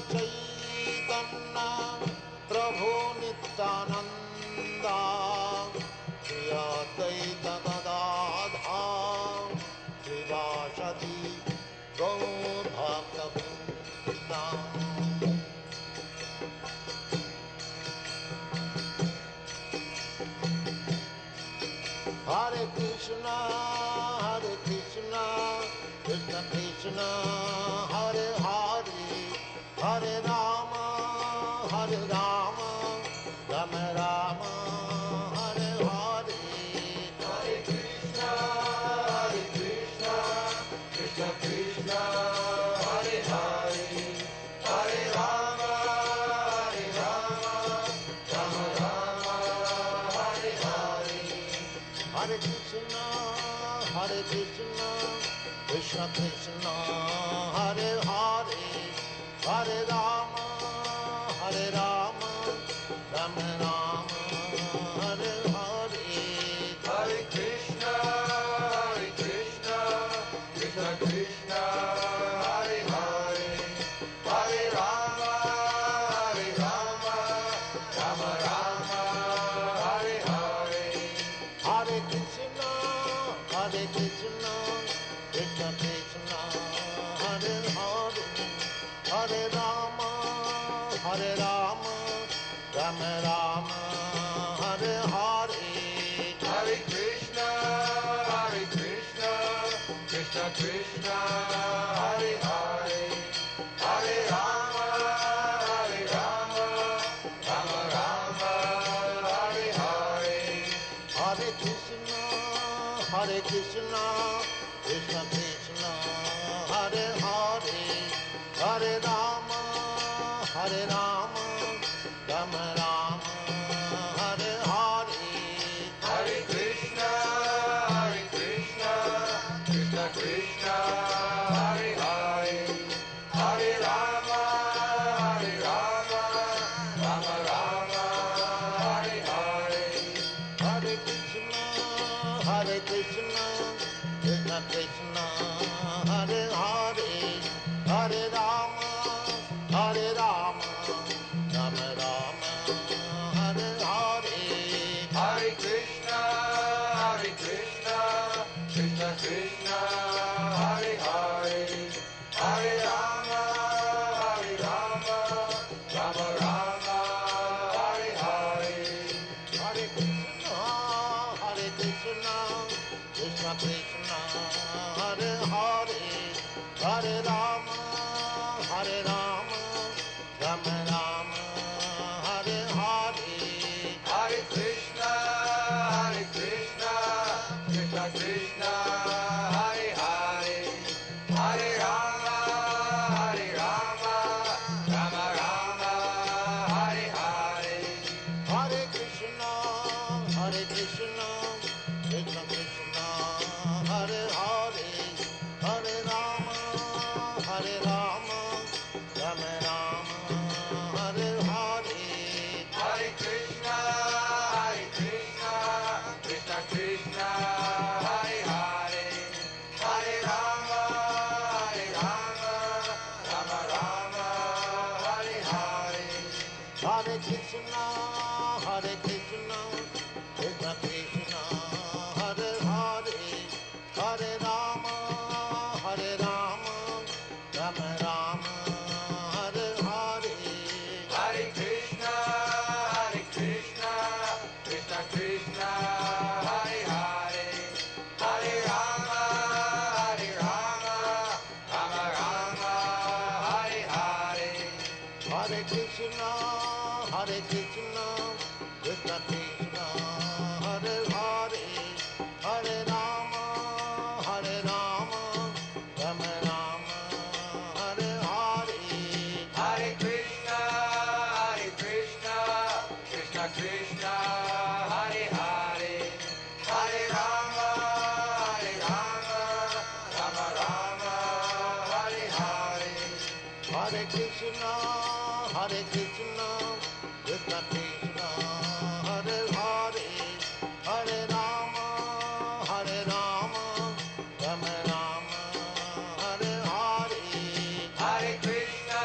Chaitanya Prabhu Nityananda Shri Advaita Gadadhar श्रीवासदि Gaur भक्तवृंदा। Hare Krishna, Krishna Krishna, Hare Hare, Hare Rama, Rama Rama, Hare Hare. Hare Krishna, Krishna Krishna, Hare Hare, Hare Rama, Rama Rama, Hare Hare. Hare Krishna, Krishna Krishna, Hare Hare, Hare Rama, Rama Rama, Hare Hare. Hare Krishna, Krishna Krishna, Hare Hare, Hare Rama, Rama Rama, Hare Hare. Hare Krishna, Krishna Krishna, Hare Hare, Hare Rama, Rama Rama, Hare Hare. Hare Krishna, Krishna Krishna, Hare Hare, Hare Rama, Rama Rama, Hare Hare. Hare Krishna, Krishna Krishna, Hare Hare, Hare Rama, Rama Rama, Hare Hare. Hare Krishna, Krishna Krishna, Hare Hare, Hare Rama, Rama Rama, Hare Hare. Hare Krishna, Krishna Krishna, Hare Hare, Hare Rama, Rama Rama, Hare Hare. Hare Krishna, Krishna Krishna, Hare Hare, Hare Rama, Rama Rama, Hare Hare. Hare Krishna, Krishna Krishna, Hare Hare, Hare Rama, Rama Rama, Hare Hare. Hare Krishna, Krishna Krishna, Hare Hare, Hare Rama, Rama Rama, Hare Hare. Hare Krishna, Krishna Krishna, Hare Hare, Hare Rama, Rama Rama, Hare Hare. Hare Krishna, Krishna Krishna, Hare Hare, Hare Rama, Rama Rama, Hare Hare. Hare Krishna, Krishna Krishna, Hare Hare, Hare Rama, Rama Rama, Hare Hare. Hare Krishna, Krishna Krishna, Hare Hare, Hare Rama, Rama Rama, Hare Hare. Hare Krishna, Krishna Krishna, Hare Hare, Hare Rama, Rama Rama, Hare Hare. Hare Krishna, Krishna Krishna, Hare Hare, Hare Rama, Rama Rama, Hare Hare. Hare Krishna, Krishna Krishna, Hare Hare, Hare Rama, Rama Rama, Hare Hare. Hare Krishna,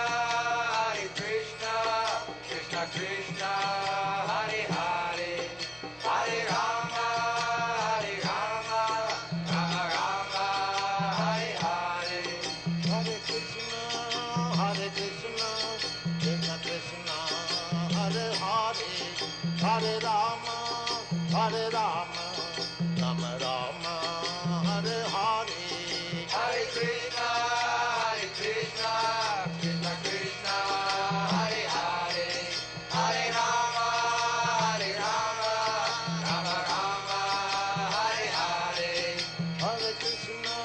Hare Rama, Rama Rama, Hare Hare, Hare Krishna, Krishna Krishna, Hare Hare, Hare Rama, Rama Rama, Hare Hare, Hare Krishna,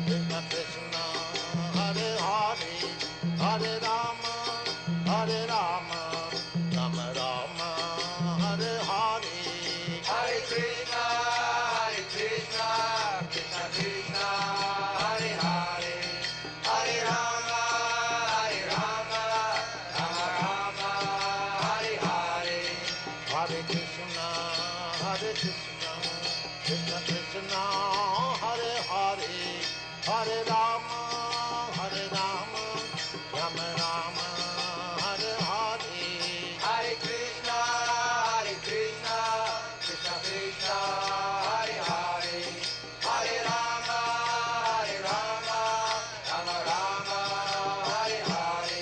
Krishna Krishna, Hare Hare, Hare Rama, Rama Rama, Hare Hare, Hare Krishna, Krishna Krishna, Hare Hare, Hare Rama, Rama Rama, Hare Hare, Hare Krishna, Krishna Krishna, Hare Hare, Hare Rama, Rama Rama, Hare Hare, Hare Krishna, Krishna Krishna, Hare Hare, Hare Rama, Rama Rama, Hare Hare.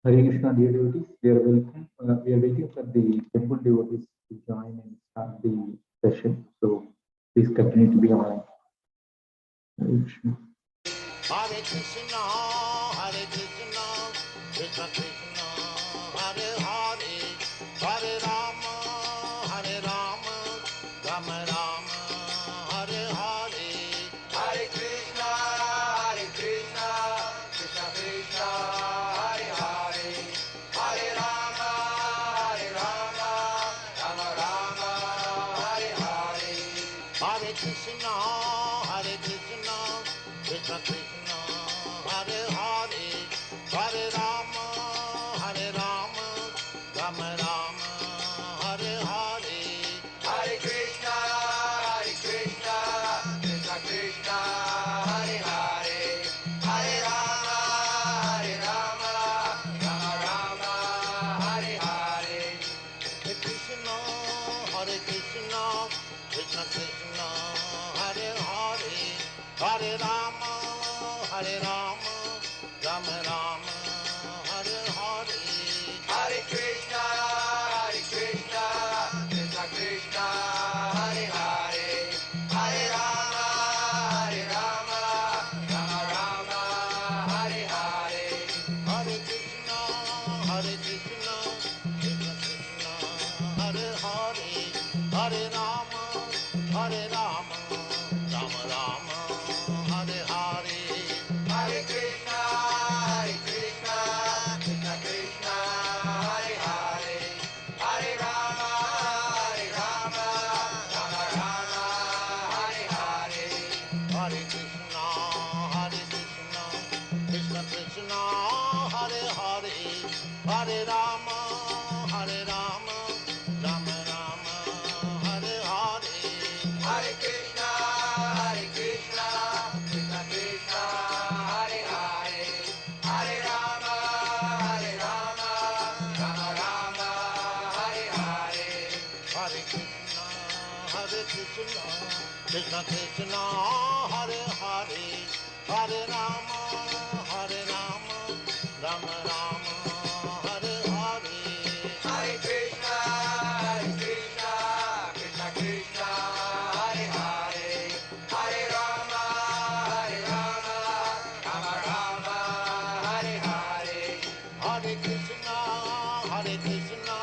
Hare Krishna, dear devotees, we are welcome. We are waiting for the temple devotees to join and start the session. So please continue to be online. Hare Krishna. Hare Krishna, Krishna Krishna, Hare Hare, Hare Rama, Rama Rama, Hare Hare, Hare Krishna, Krishna Krishna, Hare Hare, Hare Rama, Rama Rama, Hare Hare, Hare Krishna, Krishna Krishna, Hare Hare, Hare Rama, Rama Rama, Hare Hare, Hare Krishna, Krishna Krishna, Hare Hare, Hare Rama, Rama Rama, Hare Hare, Hare Krishna, Krishna Krishna, Hare Hare, Hare Rama, Rama Rama, Hare Hare, Hare Krishna, Krishna Krishna, Hare Hare, Hare Rama, Rama Rama, Hare Hare, Hare Krishna, Krishna Krishna, Hare Hare, Hare Rama, Rama Rama, Hare Hare, Hare Krishna, Krishna Krishna, Hare Hare, Hare Rama, Rama Rama, Hare Hare, Hare Krishna, Krishna Krishna, Hare Hare, Hare Rama, Rama Rama, Hare Hare, Hare Krishna, Krishna Krishna, Hare Hare, Hare Rama, Rama Rama, Hare Hare, Hare Krishna, Krishna Krishna, Hare Hare, Hare Rama, Rama Rama, Hare Hare, Hare Krishna, Krishna Krishna, Hare Hare, Hare Rama, Rama Rama, Hare Hare, Hare Krishna,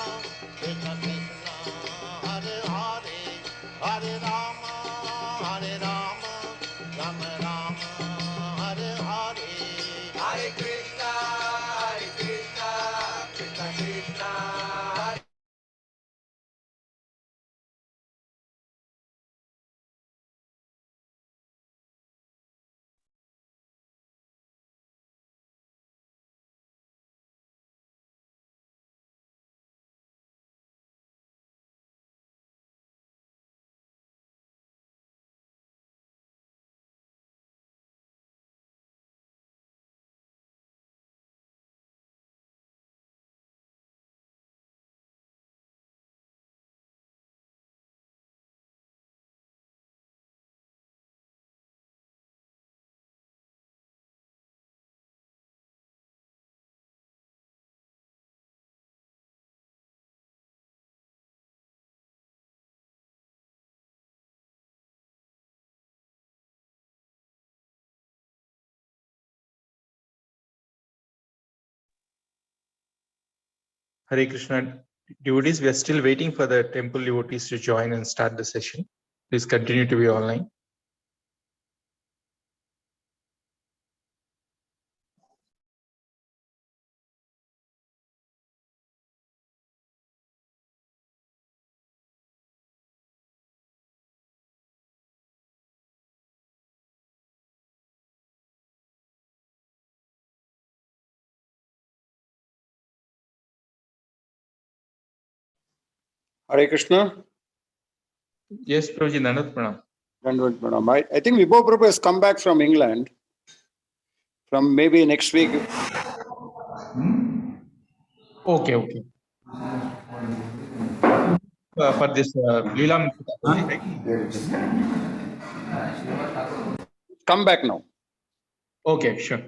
Krishna Krishna, Hare Hare, Hare Rama, Rama Rama, Hare Hare, Hare Krishna, Krishna Krishna, Hare Krishna devotees, we are still waiting for the temple devotees to join and start the session. Please continue to be online. Hare Krishna. Yes, Prabhuji, Dandavat Pranam. Dandavat Pranam. I think Vibho Prabhu has come back from England from maybe next week. Okay. For this Leela, right? Come back now. Okay, sure.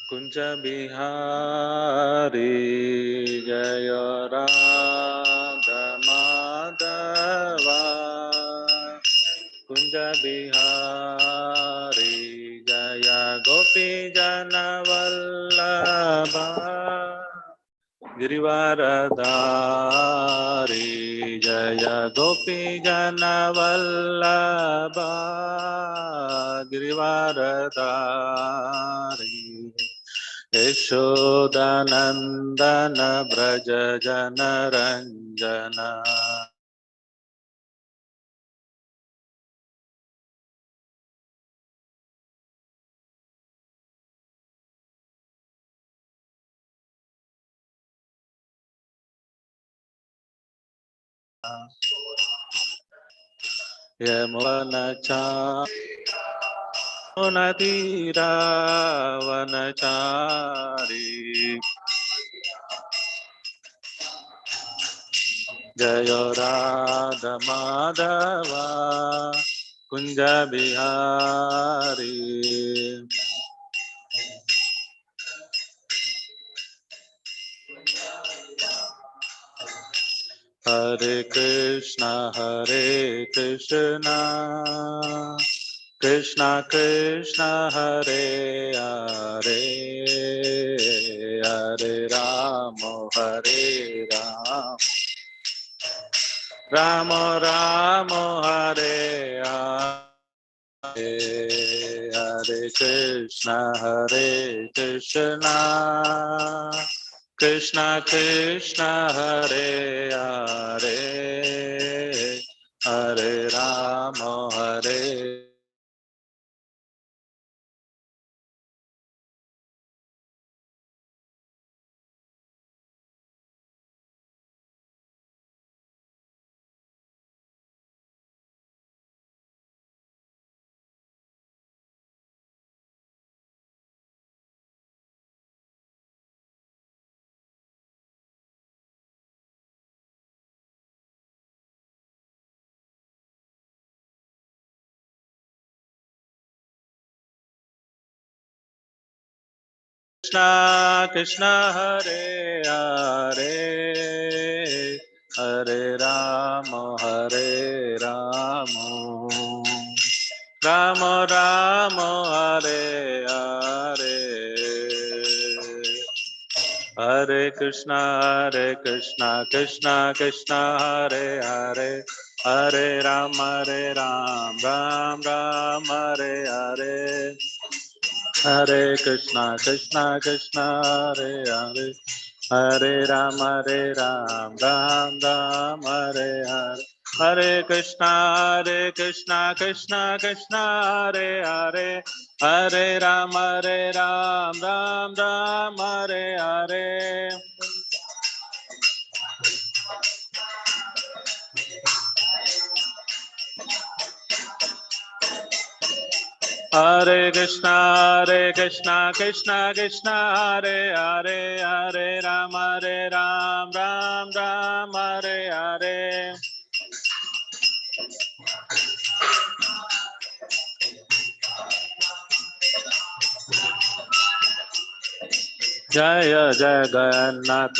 Kunja Bihari Jaya Radha Madhava Kunja Bihari Jaya Gopi Jana Vallabha Girivaradari Jaya Gopi Jana Vallabha Girivaradari Yashodanandana Braja Jana Ranjana Yamunatira Vanachari Jaya Radha Madhava Kunja Bihari Hare Krishna Krishna Krishna Hare Hare Hare Rama Hare Rama Rama Rama Hare Hare Hare Krishna Krishna Krishna Hare Hare Hare Rama Hare Krishna Krishna Hare Hare Hare Rama Hare Rama Rama Rama Hare Hare Hare Krishna Krishna Krishna Hare Hare Hare Ram Ram Ram Hare Hare Hare Krishna Krishna Hare Hare Hare Ram Ram Ram Hare Hare Hare Krishna Krishna Hare Hare Hare Ram Ram Hare Hare Hare Krishna Krishna Hare Hare Hare Ram Ram Hare Hare जय जगन्नाथ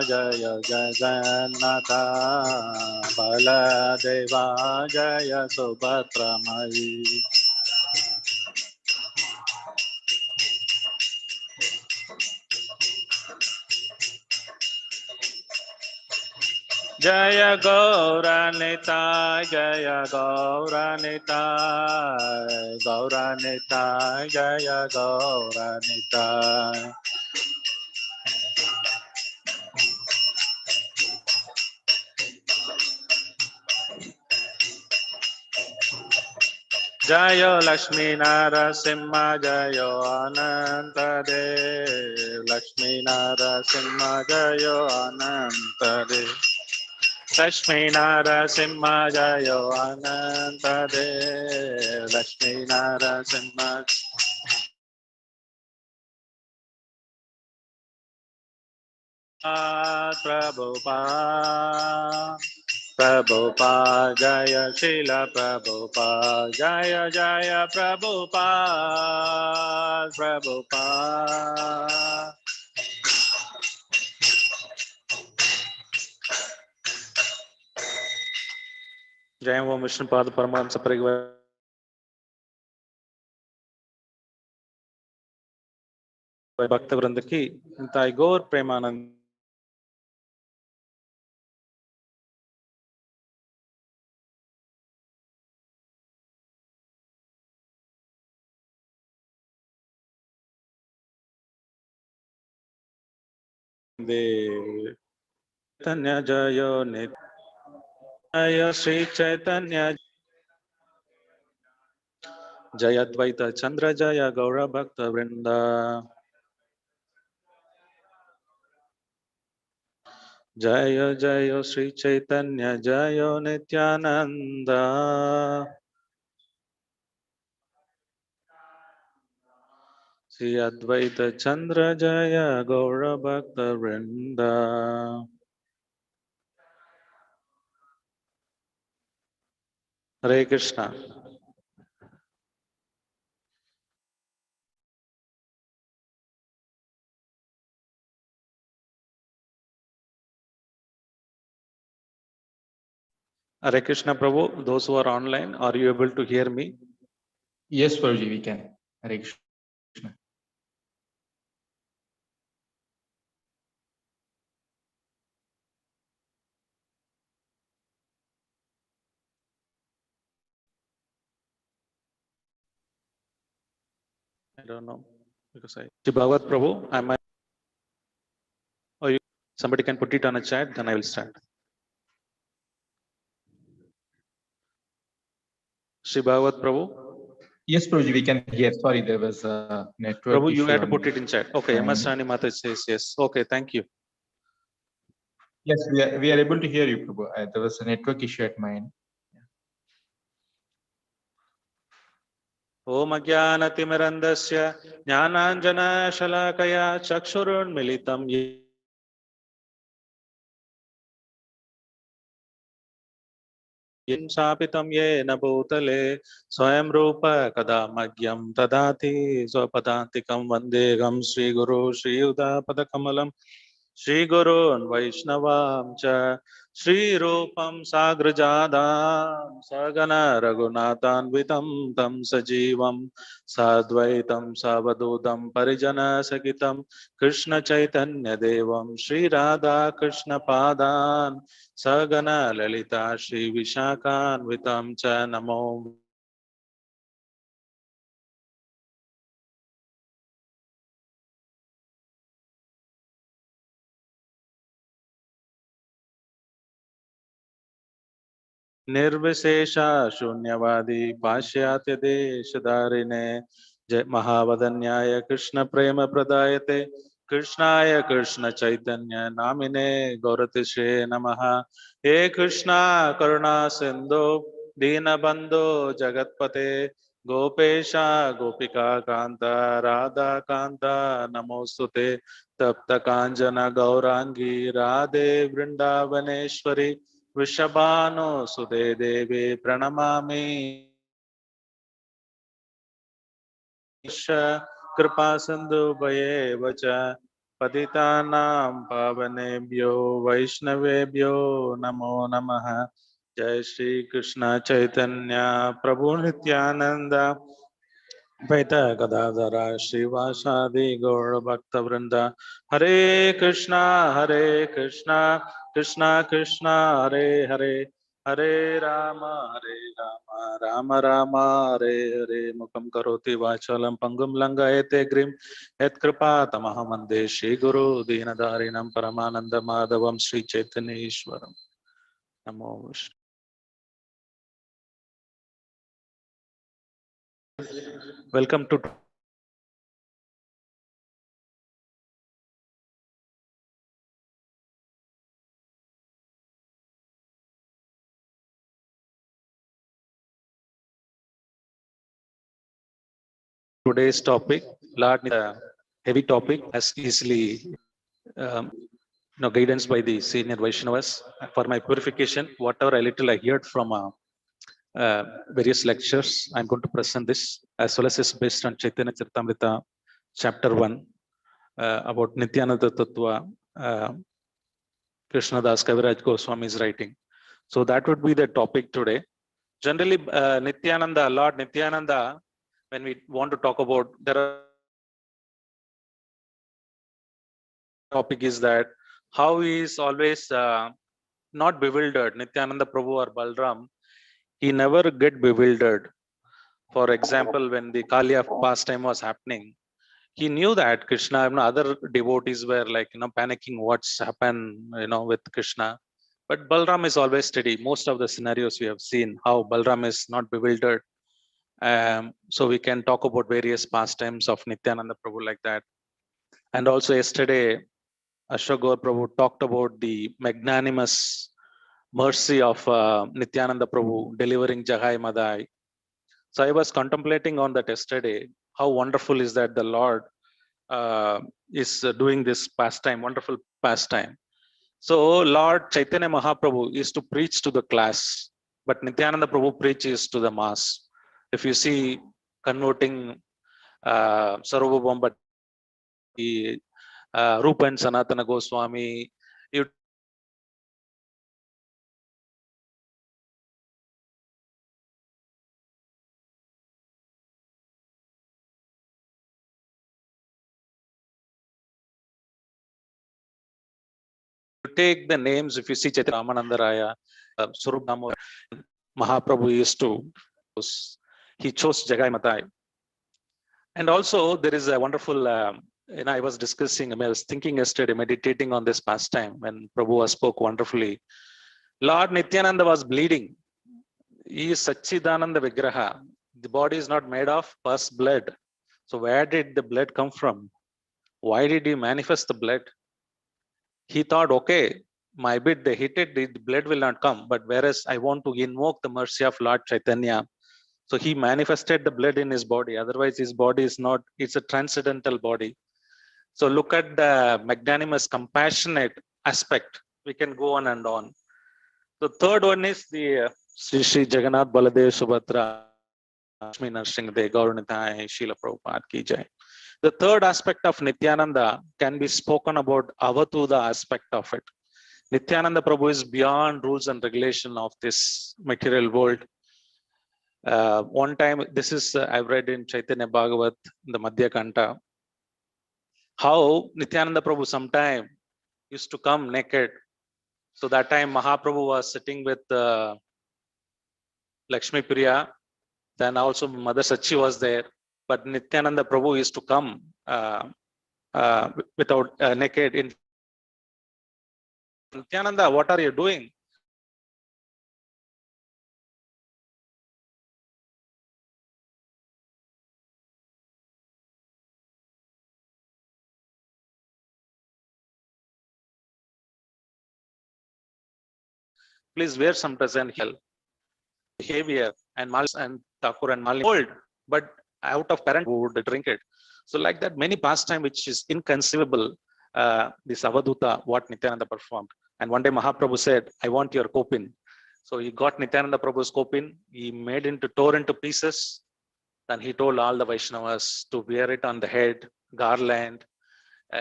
जय जगन्नाथ बलदेवा जय सुभद्रमयी जय गौरनिताय जय गौरनिताय गौरनिताय जय गौरनिताय जय लक्ष्मी नरसिंह जय अनंत देव लक्ष्मी नरसिंह जय अनंत देव लक्ष्मी नरसिंह जय अनंत देव Lakshmi Narasimha Prabhupada Prabhupada Jaya Srila Prabhupada Jaya Jaya Prabhupada Prabhupada Jai Om Vishnu Pada Paramahamsa Parigvar Bhakta Vrinda ki Nitai Gaur Premanand Chaitanya Jayo Nityananda Sri Chaitanya Jaya Dvaita Chandra Jaya Gaura Bhakta Vrinda Jaya Jaya Sri Chaitanya Jaya Nityananda Sri Advaita Chandra Jaya Gaura Bhakta Vrinda Hare Krishna Hare Krishna Prabhu, those who are online, are you able to hear me? Yes, Prabhuji, we can. Hare Krishna. I don't know because Bhagavad Prabhu, I might. Or you, somebody can put it on a chat, then I will start. Shri Bhagavad Prabhu. Yes, Prabhuji, we can hear. Sorry, there was a network Prabhu, issue. you had to on put it in chat. Okay, MS Rani Mata says yes. Okay, thank you. Yes, we are able to hear you, Prabhu. There was a network issue at my end. Om Ajnanatimirandasya Jnananjana Shalakaya Chakshurunmilitam Yen Shapitam Yena Bhutale Swayam Rupa Kadamagyam Tadati Swapadantikam Vandegam Sri Guru Sri Udapadakamalam Shri Gurun Vaishnavam Cha Shri Rupam Sagrajadam Sagana Raghunathan Vitam Tam Sajivam Sadvaitam Savadodam Parijana Sagitam Krishna Chaitanya Devam Shri Radha Krishna Padan Sagana Lalita Shri Vishakan Vitam Cha Namo निर्विशेषा शून्यवादी पाश्चात्य देश धारिणे जय महावदन्याय कृष्ण प्रेम प्रदायते कृष्णाय कृष्ण चैतन्य नामिने गौरतिश्रे नमः हे कृष्णा करुणा सिंधु दीनबंधो जगतपते गोपेशा गोपिका कांता राधा कांता नमोस्तुते तप्त कांचन गौरांगी राधे वृंदावनेश्वरी वृषभानो सुते देवे प्रणमामि कृपा सिंधु भयेव च Patitanam pavanebhyo Vaishnavebhyo Namo Namaha. Jai Shri Krishna Chaitanya Prabhu Nityananda Vaita Gadadhara Srivasadi Gaur Bhakta Vrinda. Hare Krishna, Krishna Krishna, Hare Hare, Hare Rama, Rama Rama, Hare Hare. Mukam karoti vachalam pangum langayate grim et kripa tamahamande Shri Guru Dinadarinam Paramananda Madhavam Sri Chaitanya Ishwaram. Namo Vishnu. Welcome to today's topic. Lord, heavy topic as easily guidance by the senior Vaishnavas for my purification. Whatever I heard from various lectures, I'm going to present this as well as is based on Chaitanya Charitamrita, chapter 1, about Nityananda Tattva, Krishnadas Kaviraj Goswami's writing. So that would be the topic today. Generally, Nityananda, Lord Nityananda, when we want to talk about, there are topic is that how he is always not bewildered. Nityananda Prabhu or Balram, he never get bewildered. For example, when the Kaliya pastime was happening, he knew that Krishna, other devotees were like, panicking what's happened, with Krishna. But Balram is always steady. Most of the scenarios we have seen, how Balram is not bewildered. So we can talk about various pastimes of Nityananda Prabhu like that. And also yesterday, Ashok Gaur Prabhu talked about the magnanimous mercy of Nityananda Prabhu delivering Jahai Madai. So I was contemplating on that yesterday. How wonderful is that the Lord is doing this pastime, wonderful pastime. So Lord Chaitanya Mahaprabhu is to preach to the class, but Nityananda Prabhu preaches to the mass. If you see converting Sarvabhauma Rupa and Sanatana Goswami, you take the names, if you see Chaitanya Ramananda Raya, Surabhama, Mahaprabhu used to, he chose Jagai Matai. And also there is a wonderful, I was discussing, I was thinking yesterday, meditating on this pastime when Prabhu spoke wonderfully. Lord Nityananda was bleeding. He is Sachidananda Vigraha. The body is not made of pus blood. So where did the blood come from? Why did he manifest the blood? He thought, okay, my bit, they hit it, the blood will not come. But whereas I want to invoke the mercy of Lord Chaitanya, so he manifested the blood in his body. Otherwise, his body is not, it's a transcendental body. So look at the magnanimous, compassionate aspect. We can go on and on. The third one is the Sri Sri Jagannath Baladev Subhadra Lakshmi Narsingh Gauranathai Srila Prabhupada Ki Jai. The third aspect of Nityananda can be spoken about Avatuda aspect of it. Nityananda Prabhu is beyond rules and regulation of this material world. One time, this is I've read in Chaitanya Bhagavat, the Madhya Kanta, how Nityananda Prabhu sometime used to come naked. So that time Mahaprabhu was sitting with Lakshmi Priya, then also Mother Sachi was there, but Nityananda Prabhu used to come without naked. In Nityananda, what are you doing? Please wear some dress and behavior and Malis and Thakur and Mali old, but out of parent who would drink it. So like that, many pastime which is inconceivable, this Avaduta, what Nityananda performed. And one day Mahaprabhu said, I want your kopin. So he got Nityananda Prabhu's kopin, he tore into pieces. Then he told all the Vaishnavas to wear it on the head, garland,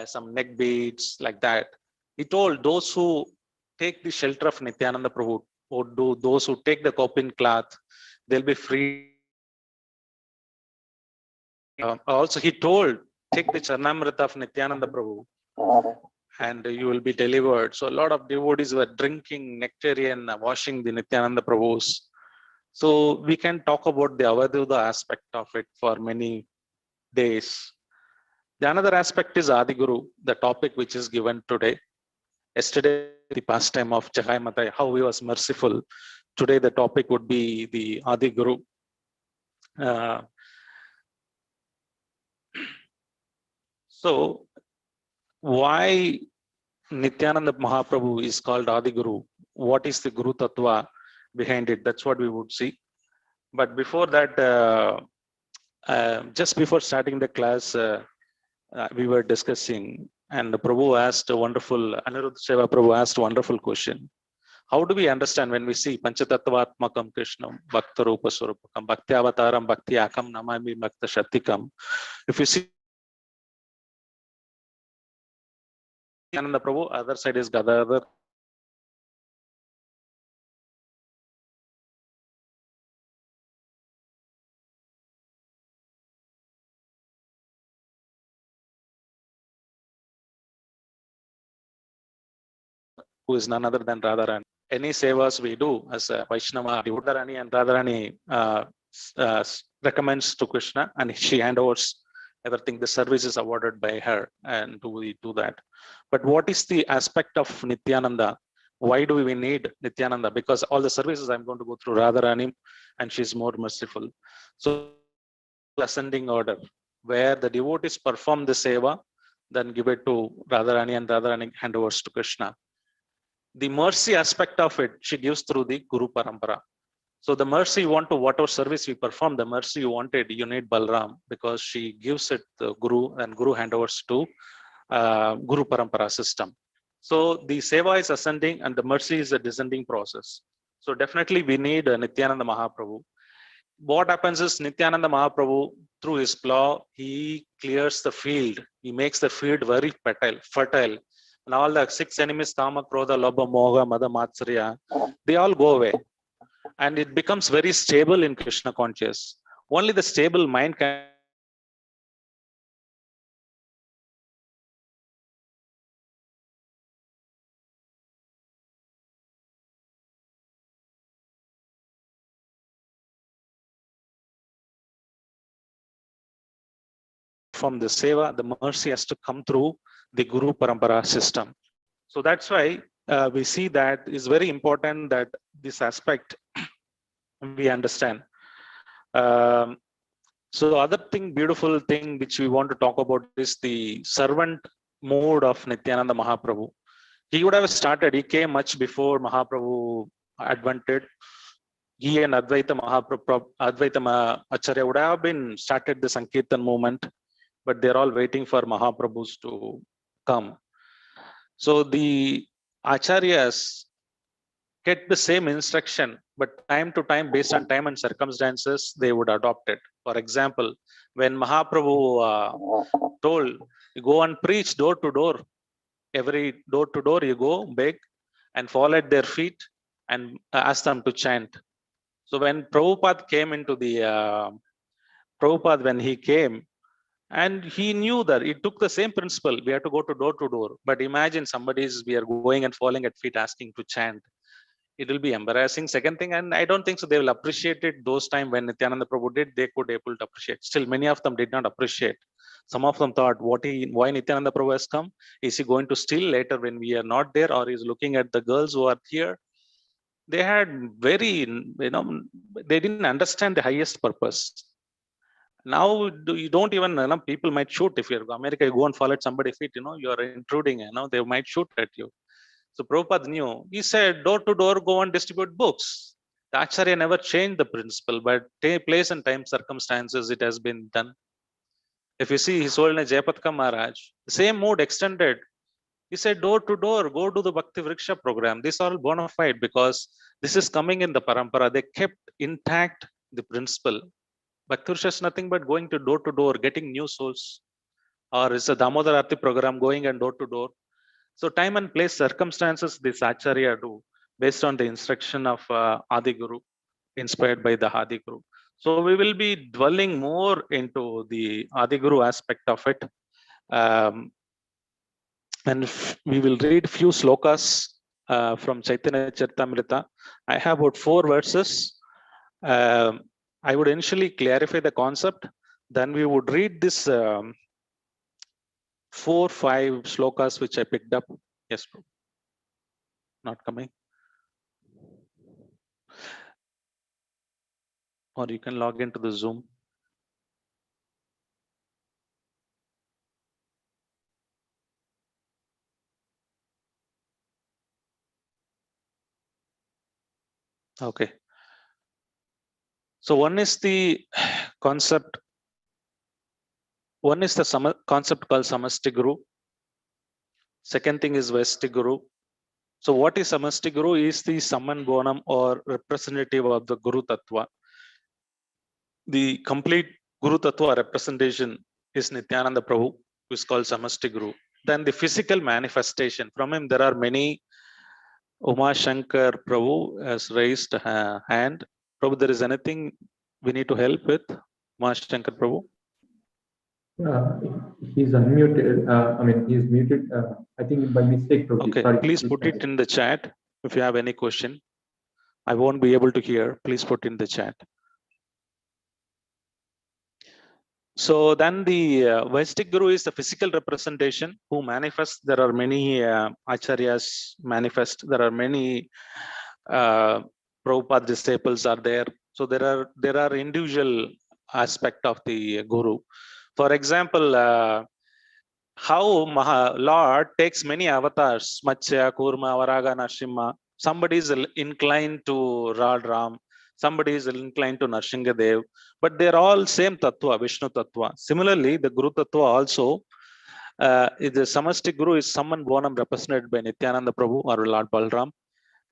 some neck beads, like that. He told those who take the shelter of Nityananda Prabhu, or do those who take the copin cloth, they'll be free. Also, he told, take the Charnamrita of Nityananda Prabhu and you will be delivered. So a lot of devotees were drinking nectarian, washing the Nityananda Prabhus. So we can talk about the Avaduta aspect of it for many days. The another aspect is Adi Guru, the topic which is given today. Yesterday, the pastime of Jagai Matai, how he was merciful. Today, the topic would be the Adi Guru. So, why Nityananda Mahaprabhu is called Adi Guru? What is the Guru Tattva behind it? That's what we would see. But before that, just before starting the class, we were discussing, and the Prabhu asked a wonderful, Aniruddha Seva Prabhu asked a wonderful question. How do we understand when we see Panchatattvatmakam Krishnam, Bhakta Rupa Surupakam, Bhakti Avataram, Bhakti Akam, Namami Bhakta Shatikam? If you see Nityananda Prabhu, other side is Gadadhar. Who is none other than Radharani. Any sevas we do as a Vaishnava, Radharani and Radharani recommends to Krishna, and she handovers everything. The service is awarded by her, and we do that. But what is the aspect of Nityananda? Why do we need Nityananda? Because all the services I'm going to go through Radharani, and she's more merciful. So ascending order, where the devotees perform the seva, then give it to Radharani, and Radharani handovers to Krishna. The mercy aspect of it, she gives through the Guru Parampara. So the mercy you want to, whatever service we perform, the mercy you wanted, you need Balram, because she gives it the Guru, and Guru handovers to Guru Parampara system. So the seva is ascending and the mercy is a descending process. So definitely we need Nityananda Mahaprabhu. What happens is Nityananda Mahaprabhu, through his plow, he clears the field. He makes the field very fertile. And all the 6 enemies, Kama, Krodha, Lobha, Moha, Mada, Matsarya, they all go away. And it becomes very stable in Krishna conscious. Only the stable mind can from the seva, the mercy has to come through the Guru Parampara system. So that's why we see that it's very important that this aspect we understand. So other thing, beautiful thing which we want to talk about is the servant mode of Nityananda Mahaprabhu. He would have started, he came much before Mahaprabhu advented. He and Advaita Acharya would have been started the Sankirtan movement, but they're all waiting for Mahaprabhus to come. So the Acharyas get the same instruction, but time to time, based on time and circumstances, they would adopt it. For example, when Mahaprabhu told, you go and preach door to door, every door to door you go, beg, and fall at their feet and ask them to chant. So when Prabhupada came into the, when he came, and he knew that it took the same principle. We have to go to door, but imagine we are going and falling at feet asking to chant. It will be embarrassing. Second thing, and I don't think so they will appreciate it those time when Nityananda Prabhu did, they could able to appreciate. Still, many of them did not appreciate. Some of them thought, why Nityananda Prabhu has come? Is he going to steal later when we are not there, or is looking at the girls who are here? They had they didn't understand the highest purpose. Now you don't even, people might shoot. If you're America, you go and fall at somebody's feet, you are intruding, they might shoot at you. So Prabhupada knew. He said, door to door, go and distribute books. The Acharya never changed the principle, but place and time circumstances, it has been done. If you see His Holiness Jayapatka Maharaj, the same mode extended. He said, door to door, go to the Bhakti Vriksha program. This all bona fide because this is coming in the parampara. They kept intact the principle. Bhakti Vriksha is nothing but going to door, getting new souls. or is a Damodar Arati program going and door to door. So time and place circumstances this Acharya do based on the instruction of Adi Guru, inspired by the Adi Guru. So we will be dwelling more into the Adi Guru aspect of it. And we will read few slokas from Chaitanya Charitamrita. I have about 4 verses. I would initially clarify the concept. Then we would read this 4-5 slokas which I picked up. Yes, bro. Not coming. Or you can log into the Zoom. Okay. So one is the concept. One is the concept called Samasti Guru. Second thing is Vesti Guru. So what is Samasti Guru? Is the Samman Bonam or representative of the Guru Tattva. The complete Guru Tattva representation is Nityananda Prabhu, who is called Samasti Guru. Then the physical manifestation. From him there are many. Uma Shankar Prabhu has raised a hand. Prabhu, there is anything we need to help with? Uma Shankar Prabhu? He's unmuted. He's muted. I think by mistake. Prabhu. Okay, Sorry, please put it in the chat if you have any question. I won't be able to hear. Please put in the chat. So then the Vaistic Guru is the physical representation who manifests. There are many acharyas manifest. There are many Prabhupada disciples are there. So there are individual aspect of the Guru. For example, how Lord takes many avatars, Matsya, Kurma, Varaga, Narasimha. Somebody is inclined to Lord Ram. Somebody is inclined to Narsinghadev, but they're all same Tattva, Vishnu Tattva. Similarly, the Guru Tattva also, the Samasti Guru is someone Bonam represented by Nityananda Prabhu or Lord Balram.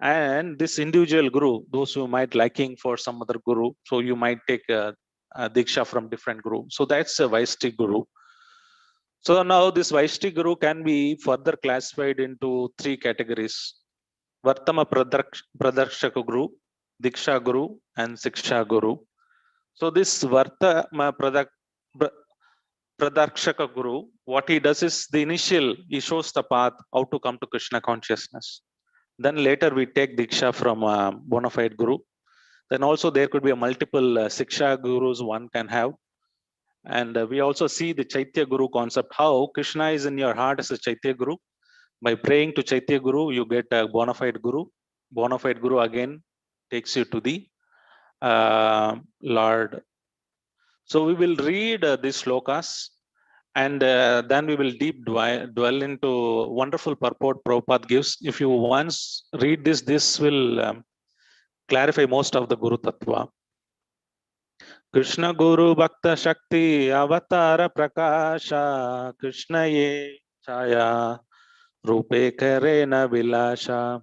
And this individual Guru, those who might liking for some other Guru, so you might take a Diksha from different Guru. So that's a Vaishti Guru. So now this Vaishti Guru can be further classified into 3 categories. Vartama Pradarshaka Guru, Diksha Guru and Siksha Guru. So this Vartama Pradarshaka Guru, what he does is the initial, he shows the path how to come to Krishna consciousness. Then later we take Diksha from a bona fide Guru. Then also there could be a multiple Siksha Gurus one can have. And we also see the Chaitya Guru concept, how Krishna is in your heart as a Chaitya Guru. By praying to Chaitya Guru, you get a bona fide Guru. Bona fide Guru again takes you to the Lord. So we will read these slokas and then we will deep dwell into wonderful purport Prabhupada gives. If you once read this, this will clarify most of the Guru Tattva. Krishna Guru Bhakta Shakti Avatara Prakasha Krishna Ye Chaya Rupe Karena Vilasha.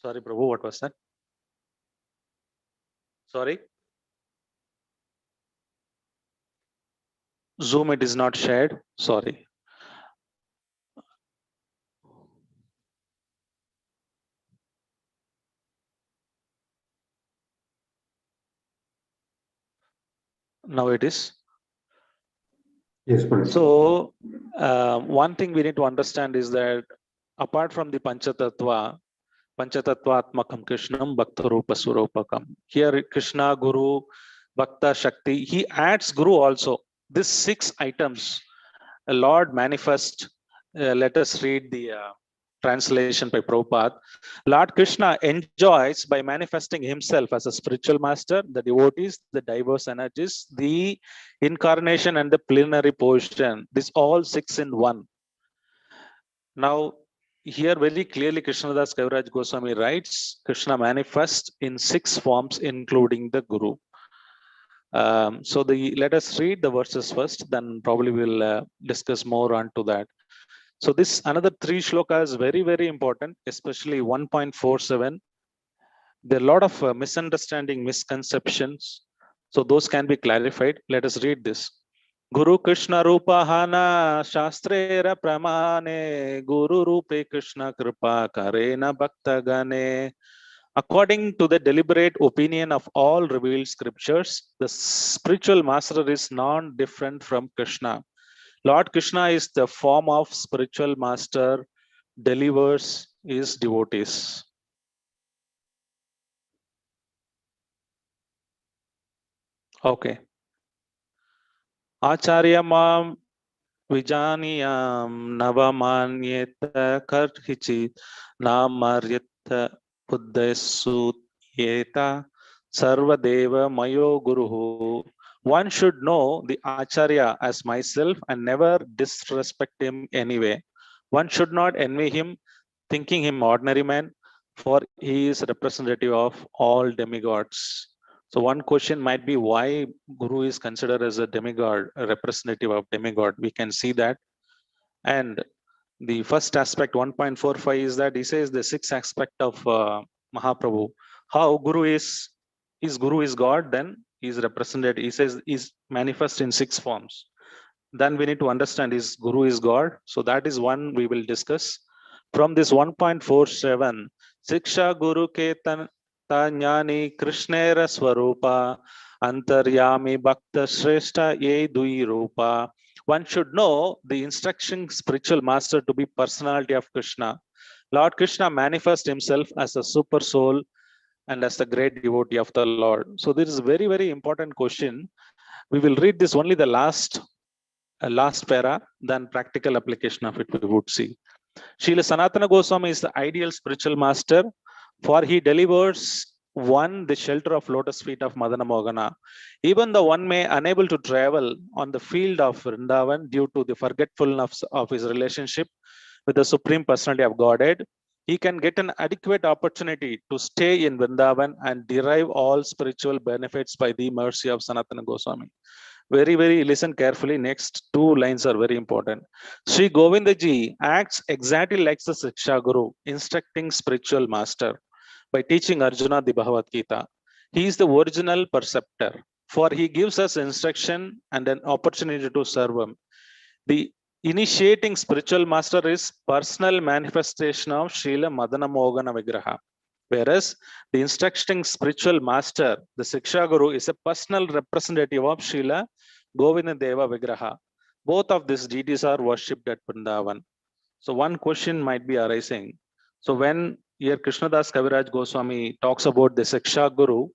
Sorry, Prabhu, what was that? Sorry. Zoom, it is not shared. Sorry. Now it is. Yes, Prabhu. So one thing we need to understand is that apart from the Panchatattva, Panchatattvatmakam Krishnam Bhakta Rupa Surupakam. Here Krishna, Guru, Bhakta, Shakti, he adds Guru also. These 6 items, a Lord manifest. Let us read the translation by Prabhupada. Lord Krishna enjoys by manifesting himself as a spiritual master, the devotees, the diverse energies, the incarnation and the plenary portion. This all 6 in one. Now, here very clearly Krishnadas Kaviraj Goswami writes, Krishna manifests in 6 forms, including the Guru. So let us read the verses first, then probably we'll discuss more onto that. So this another 3 shlokas very, very important, especially 1.47. There are a lot of misunderstanding, misconceptions. So those can be clarified. Let us read this. Guru Krishna Rupa Hana Shastrera Pramane Guru Rupe Krishna Kripa Karena Bhakta Gane. According to the deliberate opinion of all revealed scriptures, the spiritual master is non-different from Krishna. Lord Krishna is the form of spiritual master, delivers his devotees. Okay. Acharya Mam Vijaniyam Navamanyeta Karhichit Namaryata Buddhasutyeta Sarvadeva Mayo Guru. One should know the Acharya as myself and never disrespect him anyway. One should not envy him, thinking him ordinary man, for he is representative of all demigods. So one question might be why Guru is considered as a demigod, a representative of demigod. We can see that. And the first aspect, 1.45, is that he says the sixth aspect of Mahaprabhu. How Guru is God, then he is represented. He says is manifest in 6 forms. Then we need to understand is Guru is God. So that is one we will discuss. From this 1.47, Siksha Guru Ketan Tanyani Krishnera Swarupa Antaryami Bhakta Shrestha Ye Dui Rupa. One should know the instruction spiritual master to be personality of Krishna. Lord Krishna manifests himself as a super soul and as the great devotee of the Lord. So this is a very, very important question. We will read this only the last para, then practical application of it we would see. Srila Sanatana Goswami is the ideal spiritual master, for he delivers one the shelter of lotus feet of Madana Mogana. Even the one may unable to travel on the field of Vrindavan due to the forgetfulness of his relationship with the Supreme Personality of Godhead, he can get an adequate opportunity to stay in Vrindavan and derive all spiritual benefits by the mercy of Sanatana Goswami. Very listen carefully. Next 2 lines are very important. Sri Govindaji acts exactly like the Siksha Guru, instructing spiritual master by teaching Arjuna the Bhagavad Gita. He is the original perceptor, for he gives us instruction and an opportunity to serve him. The initiating spiritual master is personal manifestation of Srila Madana Mogana Vigraha. Whereas the instructing spiritual master, the Siksha Guru, is a personal representative of Srila Govinda Deva Vigraha. Both of these deities are worshipped at Vrindavan. So one question might be arising. So when here Krishnadas Kaviraj Goswami talks about the Siksha Guru,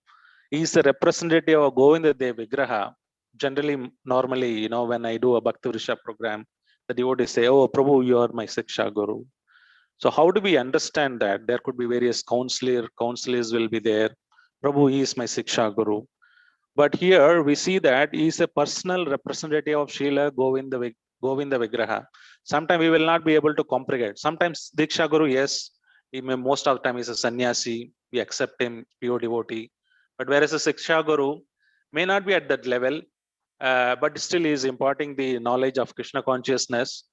he is the representative of Govinda Deva Vigraha. Generally, normally, when I do a Bhakti Vrisha program, the devotees say, "Oh, Prabhu, you are my Siksha Guru." So how do we understand that? There could be various counselors will be there. Prabhu, he is my Siksha Guru. But here we see that he is a personal representative of Srila Govinda Vigraha. Sometimes we will not be able to comprehend. Sometimes Diksha Guru, yes, most of the time is a sannyasi. We accept him, pure devotee. But whereas a Siksha Guru may not be at that level, but still is imparting the knowledge of Krishna consciousness.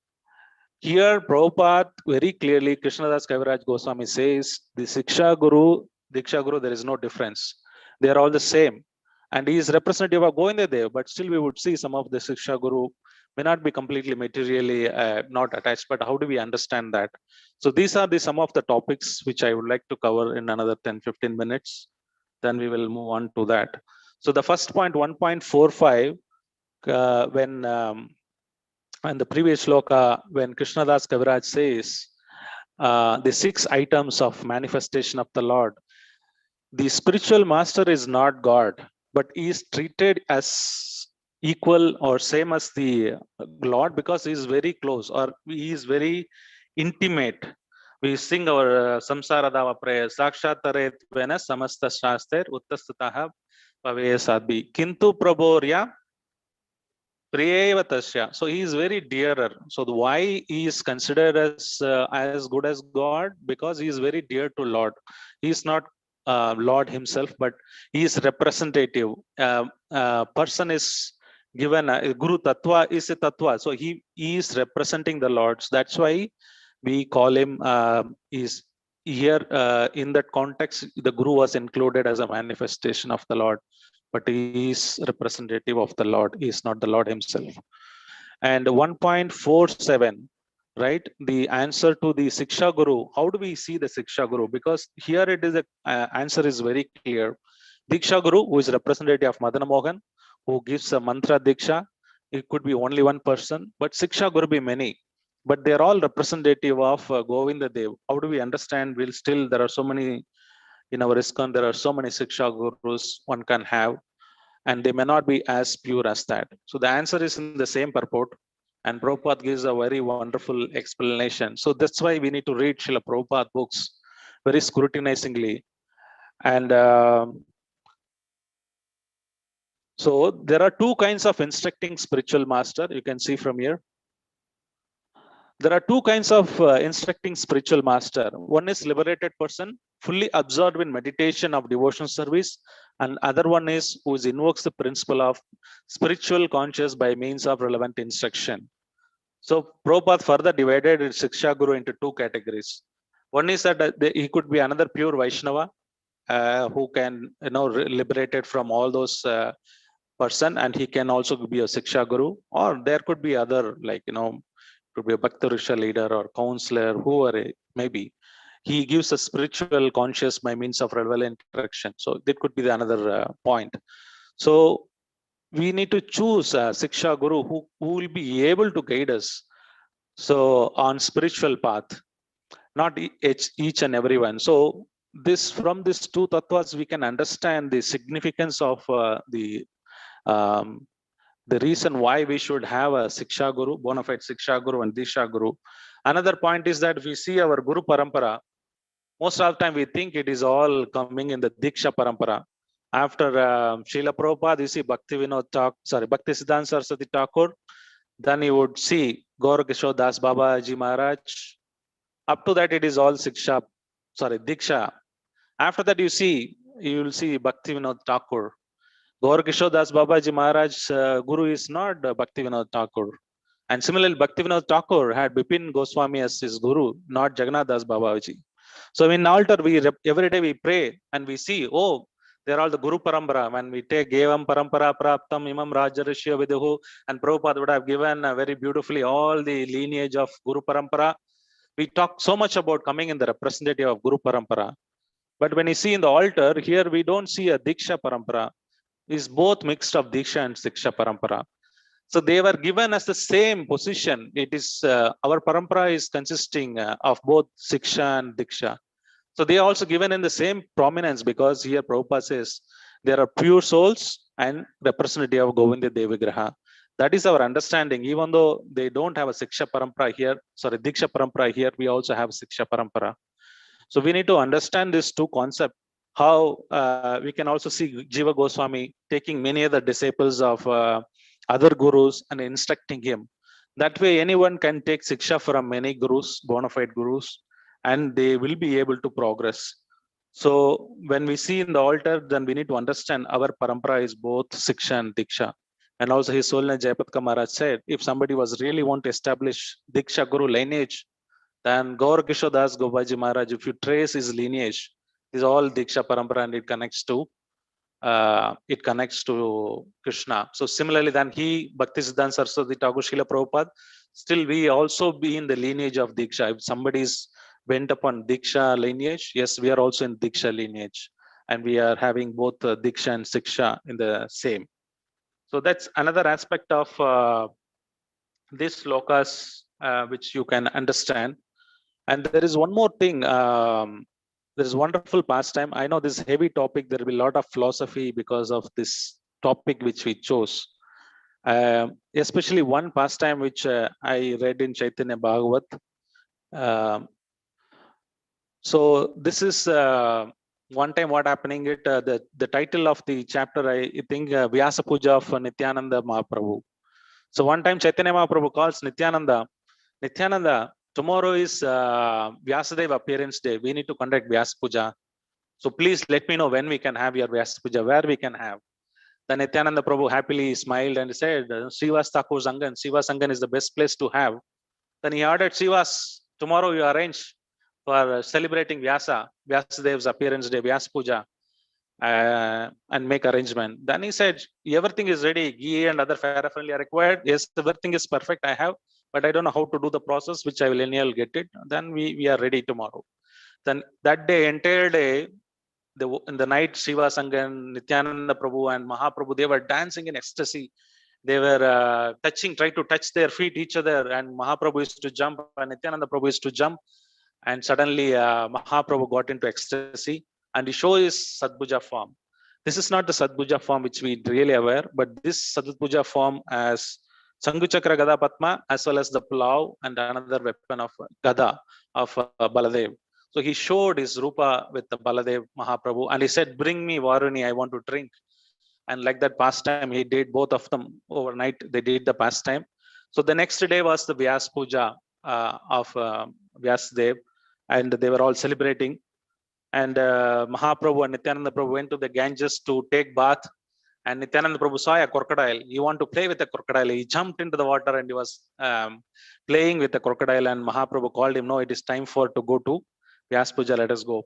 Here, Prabhupada very clearly, Krishnadas Kaviraj Goswami says, the Siksha Guru, Diksha Guru, there is no difference. They are all the same. And he is representative of Govinda Dev, but still we would see some of the Siksha Guru may not be completely materially not attached, but how do we understand that? So these are some of the topics which I would like to cover in another 10-15 minutes. Then we will move on to that. So the first point, 1.45, and the previous shloka, when Krishnadas Kaviraj says the 6 items of manifestation of the Lord, the spiritual master is not God, but he is treated as equal or same as the Lord because he is very close or he is very intimate. We sing our Samsara Dava prayer, Sakshat Taret Vena Samasta Shaster Uttastataha Pavaya Sadbi Kintu Prabhorya Priyavatasya. So he is very dearer. So why he is considered as good as God? Because he is very dear to Lord. He is not Lord himself, but he is representative. Person is given Guru Tattva is a Tattva. So he is representing the Lords. That's why we call him is here in that context. The Guru was included as a manifestation of the Lord. but he is representative of the Lord. He is not the Lord himself. And 1.47, right? The answer to the Siksha Guru. How do we see the Siksha Guru? Because here it is a answer is very clear. Diksha Guru, who is representative of Madana Mohan, who gives a mantra Diksha. It could be only one person, but Siksha Guru be many. But they are all representative of Govinda Dev. How do we understand? Will still there are so many in our ISKCON, there are so many Siksha Gurus one can have, and they may not be as pure as that. So the answer is in the same purport, and Prabhupada gives a very wonderful explanation. So that's why we need to read Srila Prabhupada books very scrutinizingly. And so there are two kinds of instructing spiritual master. You can see from here. There are two kinds of instructing spiritual master. One is liberated person, fully absorbed in meditation of devotion service, and other one is who invokes the principle of spiritual conscious by means of relevant instruction. So Prabhupada further divided Siksha Guru into two categories. One is that he could be another pure Vaishnava who can liberated from all those person, and he can also be a Siksha Guru, or there could be other could be a Bhakta Risha leader or counselor, whoever it may be. He gives a spiritual conscious by means of relevant interaction. So that could be the another point. So we need to choose a Siksha Guru who will be able to guide us. So on spiritual path, not each and everyone. So this from these two tattvas, we can understand the significance of the reason why we should have a Siksha Guru, bona fide Siksha Guru and Disha Guru. Another point is that we see our Guru Parampara. Most of the time we think it is all coming in the Diksha Parampara. After Srila Prabhupada, you see Bhakti Siddhanta Saraswati Thakur. Then you would see Gaurachandra Das Babaji Maharaj. Up to that, it is all Diksha. After that, you will see Bhakti Vinod Thakur. Gaurachandra Das Babaji Maharaj Guru is not Bhakti Vinod Thakur. And similarly, Bhakti Vinod Thakur had Bipin Goswami as his Guru, not Jagannath Das Babaji. So in altar, every day we pray and we see, oh, they're all the Guru Parampara. When we take Evam Parampara Praptam Imam Rajarishya Viduhu, and Prabhupada would have given very beautifully all the lineage of Guru Parampara. We talk so much about coming in the representative of Guru Parampara. But when you see in the altar, here we don't see a Diksha Parampara. It's both mixed of Diksha and Siksha Parampara. So they were given as the same position. It is our Parampara is consisting of both Siksha and Diksha. So they are also given in the same prominence, because here Prabhupada says there are pure souls and representative of Govinda Devigraha. That is our understanding. Even though they don't have a Siksha Parampara here, Diksha Parampara here, we also have Siksha Parampara. So we need to understand these two concepts. How we can also see Jiva Goswami taking many other disciples of other gurus and instructing him. That way anyone can take Siksha from many gurus, bona fide gurus, and they will be able to progress. So when we see in the altar, then we need to understand our parampara is both Siksha and Diksha. And also His Holiness Jayapatka Maharaj said, if somebody was really want to establish Diksha Guru lineage, then Gaurachandra Das Babaji Maharaj, if you trace his lineage, is all Diksha Parampara, and it connects to Krishna. So similarly, then Bhakti Siddhanta Saraswati Thakur Srila Prabhupada, still we also be in the lineage of Diksha. If somebody's went upon Diksha lineage, yes, we are also in Diksha lineage, and we are having both Diksha and Siksha in the same. So that's another aspect of this slokas which you can understand. And there is one more thing. There is wonderful pastime. I know this heavy topic, there will be a lot of philosophy because of this topic which we chose. Especially one pastime which I read in Chaitanya Bhagavat. So this is one time what happening. The title of the chapter, I think, Vyasa Puja of Nityananda Mahaprabhu. So one time Chaitanya Mahaprabhu calls Nityananda, tomorrow is Vyasadeva appearance day. We need to conduct Vyasa Puja. So please let me know when we can have your Vyasa Puja, where we can have. Then Nityananda Prabhu happily smiled and said, Srivas Thakur Sangan. Srivas Sangan is the best place to have. Then he ordered Srivas, tomorrow you arrange for celebrating Vyasadev's appearance day, Vyasa Puja. and make arrangement. Then he said, everything is ready, ghee and other paraphernalia are required. Yes, everything is perfect, I have, but I don't know how to do the process, which I will anyhow get it. Then we are ready tomorrow. Then that day, entire day, in the night, Shiva Sangan, Nityananda Prabhu and Mahaprabhu, they were dancing in ecstasy. They were trying to touch their feet each other, and Mahaprabhu used to jump and Nityananda Prabhu used to jump. And suddenly Mahaprabhu got into ecstasy and he showed his Sadbhuja form. This is not the Sadbhuja form which we really aware, but this Sadbhuja form as Sanguchakra Gada Padma as well as the plow and another weapon of Gada of Baladev. So he showed his Rupa with the Baladev Mahaprabhu and he said, bring me Varuni, I want to drink. And like that pastime, he did both of them overnight. They did the pastime. So the next day was the Vyas Puja of Vyasdev, and they were all celebrating. And Mahaprabhu and Nityananda Prabhu went to the Ganges to take bath. And Nityananda Prabhu saw a crocodile. He wanted to play with the crocodile. He jumped into the water and he was playing with the crocodile. And Mahaprabhu called him, no, it is time to go to Vyas Puja, let us go.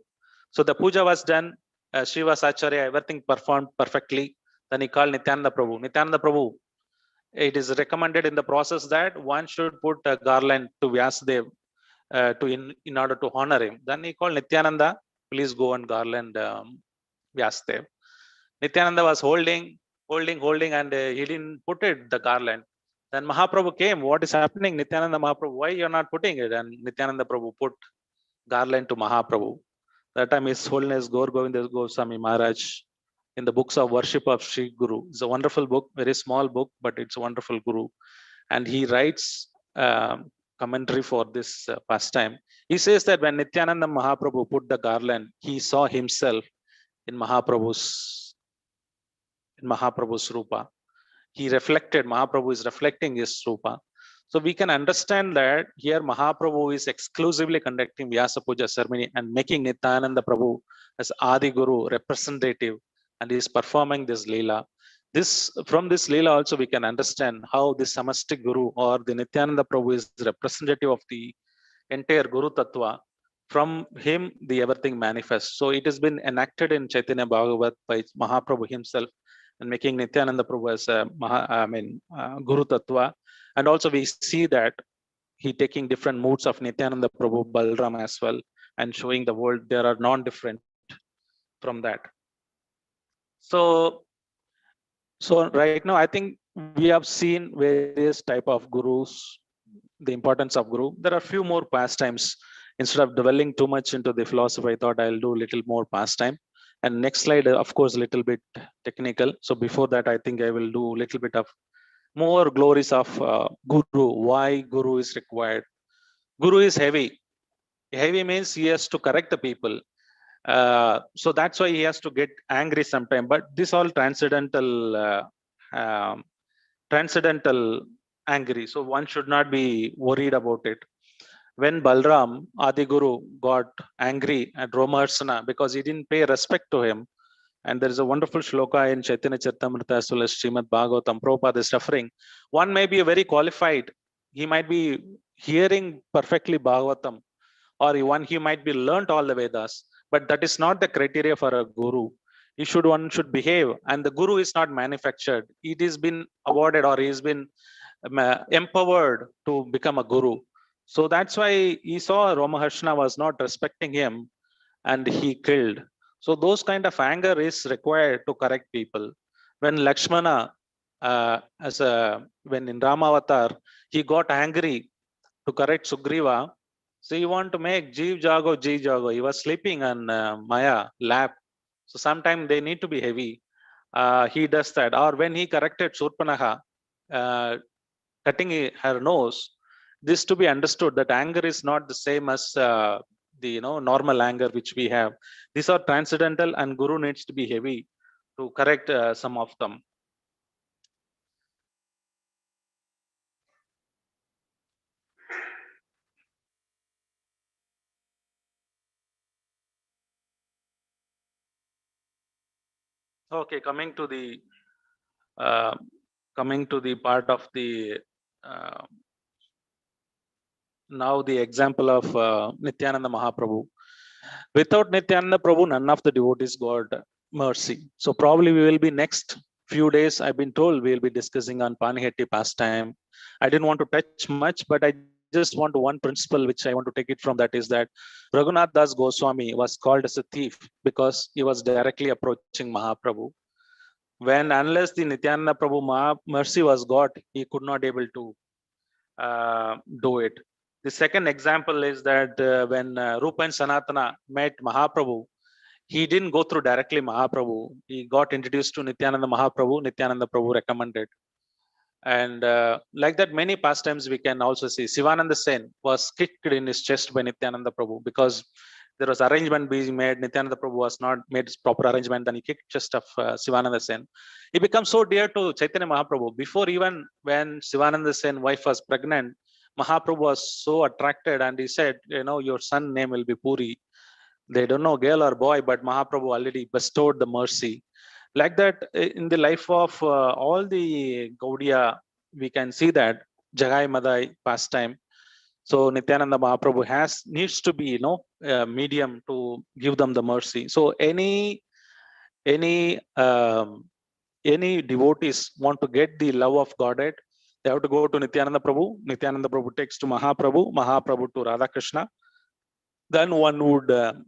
So the puja was done. Srivas Acharya, everything performed perfectly. Then he called Nityananda Prabhu. Nityananda Prabhu, it is recommended in the process that one should put a garland to Vyasdev in order to honor him. Then he called Nityananda, please go and garland Vyasdev. Nityananda was holding, and he didn't put it, the garland. Then Mahaprabhu came, what is happening? Nityananda Mahaprabhu, why you are not putting it? And Nityananda Prabhu put garland to Mahaprabhu. That time His Holiness Gaur Govinda Goswami Maharaj, in the books of worship of Siksha Guru. It's a wonderful book, very small book, but it's a wonderful guru. And he writes commentary for this pastime. He says that when Nityananda Mahaprabhu put the garland, he saw himself in Mahaprabhu's Rupa. He reflected, Mahaprabhu is reflecting his Rupa. So we can understand that here Mahaprabhu is exclusively conducting Vyasa Puja ceremony and making Nityananda Prabhu as Adi Guru representative, and he is performing this Leela. From this Leela also we can understand how the Samastic Guru or the Nityananda Prabhu is representative of the entire Guru Tattva. From him, the everything manifests. So it has been enacted in Chaitanya Bhagavat by Mahaprabhu himself and making Nityananda Prabhu as Guru Tattva. And also we see that he taking different moods of Nityananda Prabhu, Balram as well, and showing the world there are non-different from that. So right now, I think we have seen various type of gurus, the importance of guru. There are few more pastimes. Instead of dwelling too much into the philosophy, I thought I'll do a little more pastime. And next slide, of course, a little bit technical. So before that, I think I will do a little bit of more glories of Guru. Why Guru is required? Guru is heavy. Heavy means he has to correct the people. So that's why he has to get angry sometime. But this all transcendental angry. So one should not be worried about it. When Balram, Adi Guru, got angry at Romaharsana because he didn't pay respect to him, and there is a wonderful shloka in Chaitanya Charitamrita as well as Srimad Bhagavatam, Prabhupada is referring. One may be very qualified. He might be hearing perfectly Bhagavatam, or he might be learnt all the Vedas, but that is not the criteria for a guru. One should behave, and the guru is not manufactured. It has been awarded or he has been empowered to become a guru. So that's why he saw Romaharsana was not respecting him and he killed. So those kind of anger is required to correct people. When Lakshmana, when in Ramavatar, he got angry to correct Sugriva. So you want to make Jeev Jago. He was sleeping on Maya lap. So sometimes they need to be heavy. He does that. Or when he corrected Surpanaha, cutting her nose, this to be understood that anger is not the same as the normal anger which we have. These are transcendental, and Guru needs to be heavy to correct some of them. Okay, coming to the part of the now the example of Nityananda Mahaprabhu. Without Nityananda Prabhu, none of the devotees got mercy. So probably we will be next few days. I've been told we will be discussing on Paniheti pastime. I didn't want to touch much, but I just want one principle which I want to take it from that is that Raghunath Das Goswami was called as a thief because he was directly approaching Mahaprabhu. When unless the Nityananda Prabhu mercy was got, he could not able to do it. The second example is that when Rupa and Sanatana met Mahaprabhu, he didn't go through directly Mahaprabhu. He got introduced to Nityananda Mahaprabhu. Nityananda Prabhu recommended. And like that, many pastimes we can also see. Sivananda Sen was kicked in his chest by Nityananda Prabhu because there was arrangement being made. Nityananda Prabhu was not made proper arrangement. Then he kicked chest of Sivananda Sen. He becomes so dear to Chaitanya Mahaprabhu. Before even when Sivananda Sen wife was pregnant, Mahaprabhu was so attracted and he said, your son name will be Puri. They don't know girl or boy, but Mahaprabhu already bestowed the mercy. Like that, in the life of all the Gaudiya, we can see that Jagai Madai pastime. So Nityananda Mahaprabhu needs to be, a medium to give them the mercy. So any devotees want to get the love of Godhead, they have to go to Nityananda Prabhu. Nityananda Prabhu takes to Mahaprabhu, Mahaprabhu to Radha Krishna. Then one would,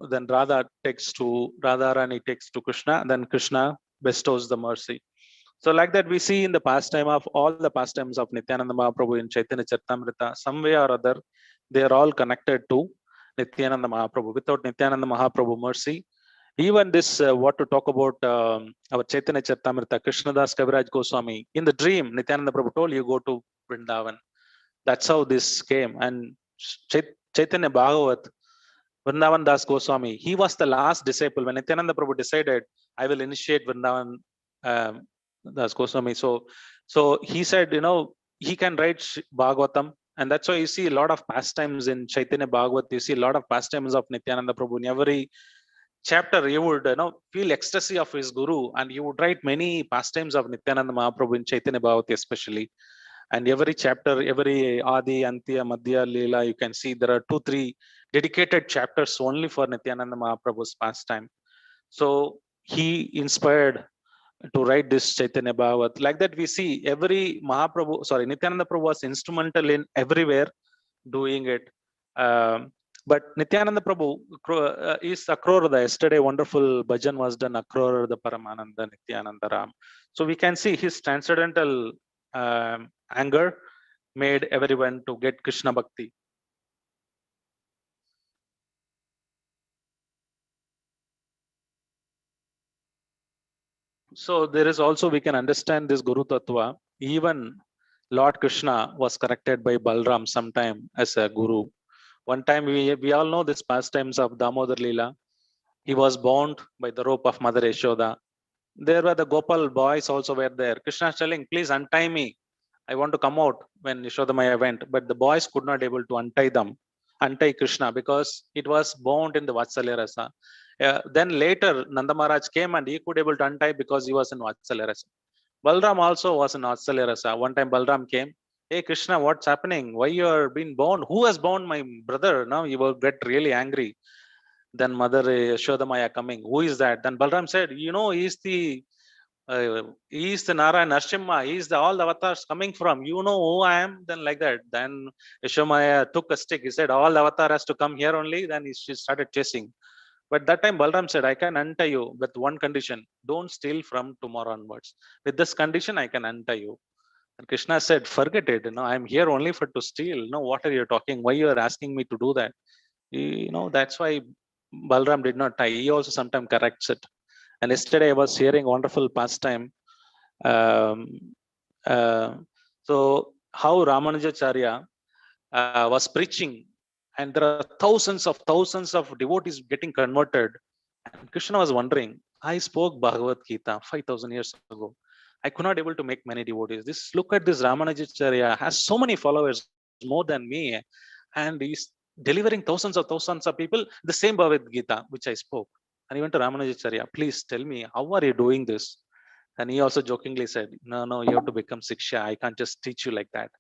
then Radha Rani takes to Krishna, then Krishna bestows the mercy. So like that we see in the pastime of all the pastimes of Nityananda Mahaprabhu in Chaitanya Charitamrita, some way or other, they are all connected to Nityananda Mahaprabhu. Without Nityananda Mahaprabhu mercy, even this, what to talk about our Chaitanya Charitamrita, Krishnadas Kaviraj Goswami, in the dream, Nityananda Prabhu told you go to Vrindavan. That's how this came. And Chaitanya Bhagavat, Vrindavan Das Goswami, he was the last disciple. When Nityananda Prabhu decided, I will initiate Vrindavan Das Goswami. So he said, he can write Bhagavatam. And that's why you see a lot of pastimes in Chaitanya Bhagavat. You see a lot of pastimes of Nityananda Prabhu. In every chapter, you would feel ecstasy of his Guru. And you would write many pastimes of Nityananda Mahaprabhu in Chaitanya Bhagavat especially. And every chapter, every Adi, Antya, Madhya, Leela, you can see there are 2-3 dedicated chapters only for Nityananda Mahaprabhu's pastime. So he inspired to write this Chaitanya Bhagavat. Like that we see Nityananda Prabhu was instrumental in everywhere doing it. But Nityananda Prabhu is Akrorada. Yesterday, wonderful bhajan was done, Akrorada Paramananda Nityananda Ram. So we can see his transcendental anger made everyone to get Krishna Bhakti. So there is also, we can understand this Guru Tattva. Even Lord Krishna was corrected by Balram sometime as a Guru. One time we all know this pastimes of Damodar Leela. He was bound by the rope of Mother Yashoda. There were the Gopal boys also were there. Krishna is telling, please untie me. I want to come out when Yashodamaya went. But the boys could not able to untie Krishna because it was bound in the Vatsalya Rasa. Then later Nanda Maharaj came and he could able to untie because he was in Vatsalya Rasa. Balram also was in Vatsalya Rasa. One time Balram came, hey Krishna, what's happening? Why you are being bound? Who has bound my brother? Now you will get really angry. Then Mother Yashodamaya coming, who is that? Then Balram said, he's the Narayan Narasimha, he's all the avatars coming from, you know who I am? Then like that. Then Yashodamaya took a stick, he said, all the avatar has to come here only. Then she started chasing. But that time Balram said, I can untie you with one condition, don't steal from tomorrow onwards. With this condition, I can untie you. And Krishna said, forget it, I'm here only to steal. No, what are you talking? Why you are asking me to do that? That's why Balram did not tie. He also sometimes corrects it. And yesterday I was hearing wonderful pastime. So how Ramanujacharya was preaching, and there are thousands of devotees getting converted. And Krishna was wondering, I spoke Bhagavad Gita 5,000 years ago. I could not able to make many devotees. Look at this Ramanujacharya has so many followers, more than me, and he's delivering thousands of people the same Bhagavad Gita which I spoke. And he went to Ramanujacharya, please tell me, how are you doing this? And he also jokingly said, no, you have to become Siksha. I can't just teach you like that.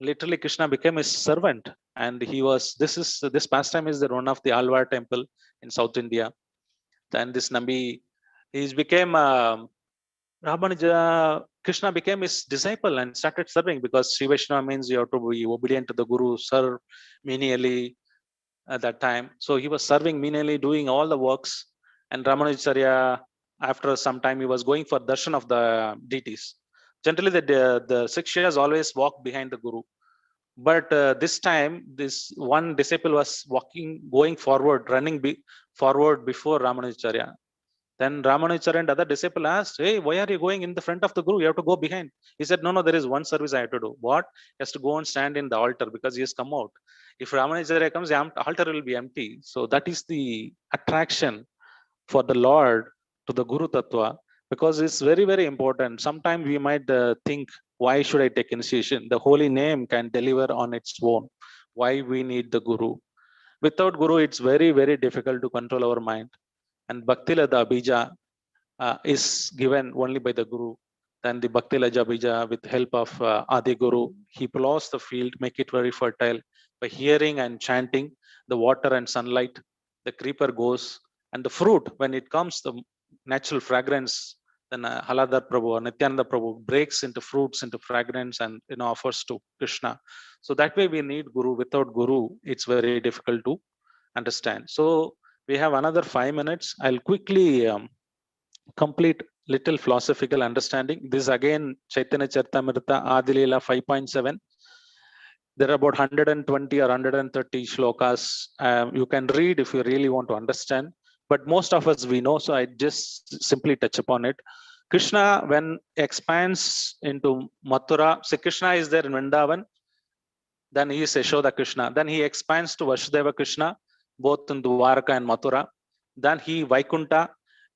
Literally, Krishna became his servant. And this pastime is the one of the Alvar temple in South India. Then this Nambi He became Ramanuja. Krishna became his disciple and started serving, because Sri Vaishnava means you have to be obedient to the Guru, serve menially at that time. So he was serving menially, doing all the works. And Ramanujacharya, after some time, he was going for darshan of the deities. Generally, the Sikshas always walk behind the Guru. But this time, this one disciple was going forward, running forward before Ramanujacharya. Then Ramanujacharya and other disciple asked, "Hey, why are you going in the front of the Guru? You have to go behind." He said, "No, there is one service I have to do." What? He has to go and stand in the altar, because he has come out. If Ramanujacharya comes, the altar will be empty. So that is the attraction for the Lord to the Guru Tattva, because it's very, very important. Sometimes we might think, why should I take initiation? The holy name can deliver on its own. Why we need the Guru? Without Guru, it's very, very difficult to control our mind. And Bhakti Lada Bija is given only by the Guru. Then the Bhakti Laja Bija, with help of Adi Guru, he plows the field, make it very fertile. By hearing and chanting, the water and sunlight, the creeper goes, and the fruit, when it comes, the natural fragrance, then Haladar Prabhu or Nityananda Prabhu breaks into fruits, into fragrance, and offers to Krishna. So that way we need Guru. Without Guru, it's very difficult to understand. So we have another 5 minutes. I'll quickly complete little philosophical understanding. This again Chaitanya Charitamrita Adilila 5.7. There are about 120 or 130 shlokas. You can read if you really want to understand. But most of us we know, so I just simply touch upon it. Krishna, when expands into Mathura, so Krishna is there in Vrindavan, then he is Yashoda Krishna. Then he expands to Vasudeva Krishna, both in Dwarka and Mathura. Then he Vaikunta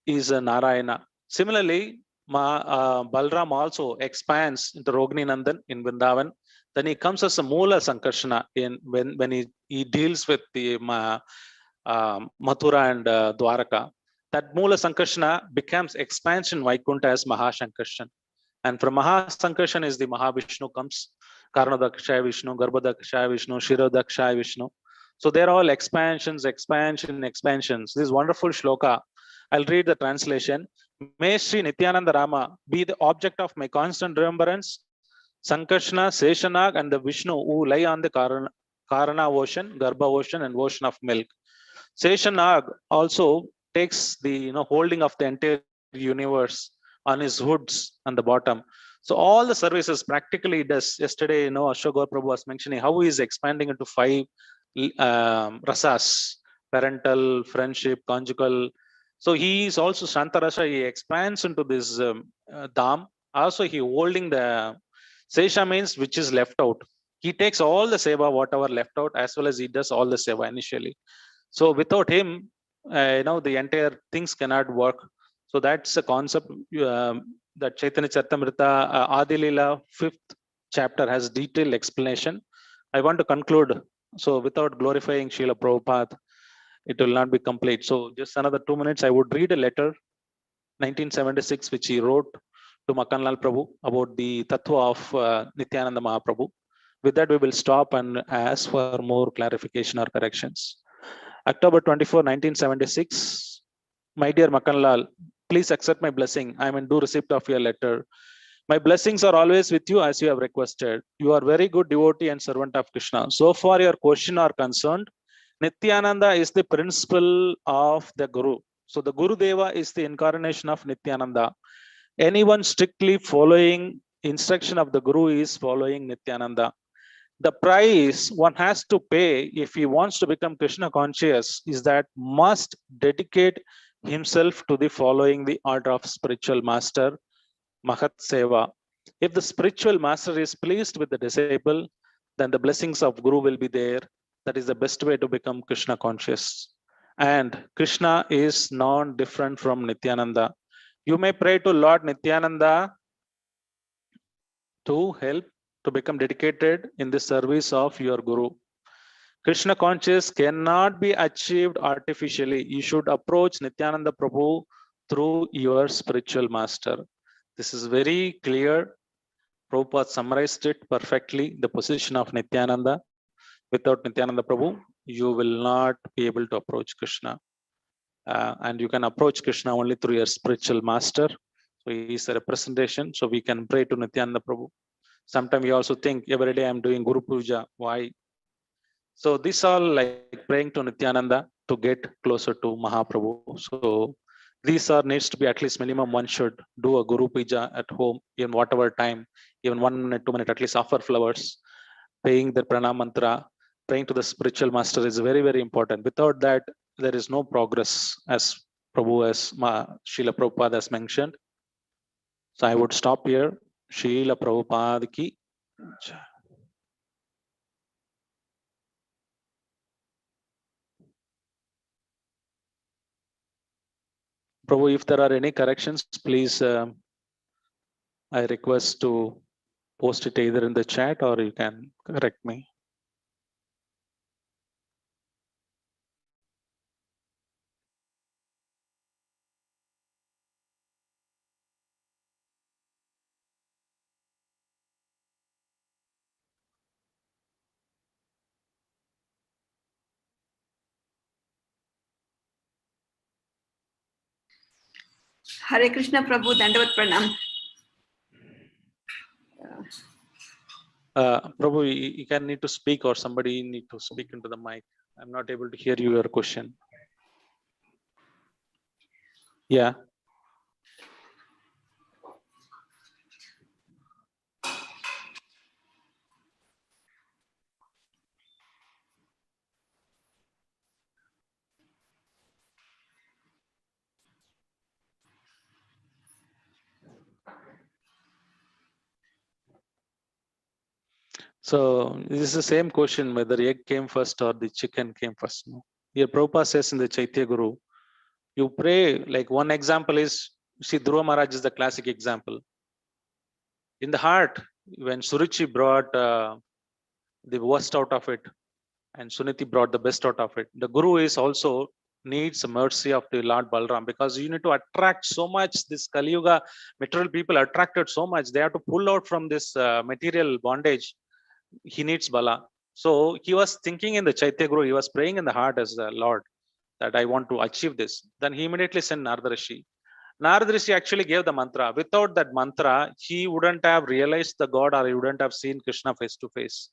is Narayana. Similarly, Balram also expands into Rogni Nandan in Vrindavan. Then he comes as a Mula Sankarshana when he deals with the Mathura and Dwaraka. That Mula Sankarshana becomes expansion Vaikunta as Mahashankarshan. And from Mahasankarshan is the Mahavishnu comes, Karanadakshaya Vishnu, Garbhodakshaya Vishnu, Shirodakshaya Vishnu. So they're all expansions. This is wonderful shloka. I'll read the translation. May Sri Nityananda Rama be the object of my constant remembrance. Sankarshana, Seshanag, and the Vishnu who lie on the Karana ocean, Garbha ocean, and ocean of milk. Seshanag also takes the holding of the entire universe on his hoods on the bottom. So all the services practically does. Yesterday, Ashok Prabhu was mentioning how he is expanding into 5 rasas: parental, friendship, conjugal. So he is also Shantarasa. He expands into this dham. Also, he holding the Sesha means which is left out. He takes all the seva, whatever left out, as well as he does all the seva initially. So without him, the entire things cannot work. So that's a concept that Chaitanya Charitamrita Adilila 5th chapter has detailed explanation. I want to conclude. So without glorifying Srila Prabhupada, it will not be complete. So just another 2 minutes, I would read a letter, 1976, which he wrote to Makanlal Prabhu about the Tattva of Nityananda Mahaprabhu. With that, we will stop and ask for more clarification or corrections. October 24, 1976. My dear Makanlal, please accept my blessing. I am in due receipt of your letter. My blessings are always with you as you have requested. You are very good devotee and servant of Krishna. So far your question are concerned, Nityananda is the principle of the Guru. So the Guru Deva is the incarnation of Nityananda. Anyone strictly following instruction of the Guru is following Nityananda. The price one has to pay if he wants to become Krishna conscious is that must dedicate himself to the following the order of spiritual master, Mahat Seva. If the spiritual master is pleased with the disciple, then the blessings of Guru will be there. That is the best way to become Krishna conscious. And Krishna is non-different from Nityananda. You may pray to Lord Nityananda to help to become dedicated in the service of your Guru. Krishna conscious cannot be achieved artificially. You should approach Nityananda Prabhu through your spiritual master. This is very clear. Prabhupada summarized it perfectly, the position of Nityananda. Without Nityananda Prabhu, you will not be able to approach Krishna. and you can approach Krishna only through your spiritual master. So he is a representation. So we can pray to Nityananda Prabhu. Sometimes we also think every day I'm doing Guru Puja. Why? So this all like praying to Nityananda to get closer to Mahaprabhu. So these are needs to be at least minimum one should do a Guru Puja at home in whatever time, even 1 minute, 2 minutes, at least offer flowers, paying the pranam mantra, praying to the spiritual master is very, very important. Without that, there is no progress, as Prabhu, as Srila Prabhupada has mentioned. So I would stop here. Srila Prabhupada ki jai. Prabhu, if there are any corrections, please, I request to post it either in the chat or you can correct me. Hare Krishna Prabhu, Dandavat Pranam. Prabhu, you can need to speak or somebody need to speak into the mic. I'm not able to hear your question. Yeah. So this is the same question whether egg came first or the chicken came first. No? Here Prabhupada says in the Chaitya Guru, you pray, like one example is, see Dhruva Maharaj is the classic example. In the heart, when Suruchi brought the worst out of it and Suniti brought the best out of it, the Guru is also needs mercy of the Lord Balram, because you need to attract so much. This Kali Yuga material people are attracted so much, they have to pull out from this material bondage. He needs Bala. So he was thinking in the Chaitya Guru, he was praying in the heart as the Lord that I want to achieve this. Then he immediately sent Narada Rishi. Narada Rishi actually gave the mantra. Without that mantra, he wouldn't have realized the God or he wouldn't have seen Krishna face to face.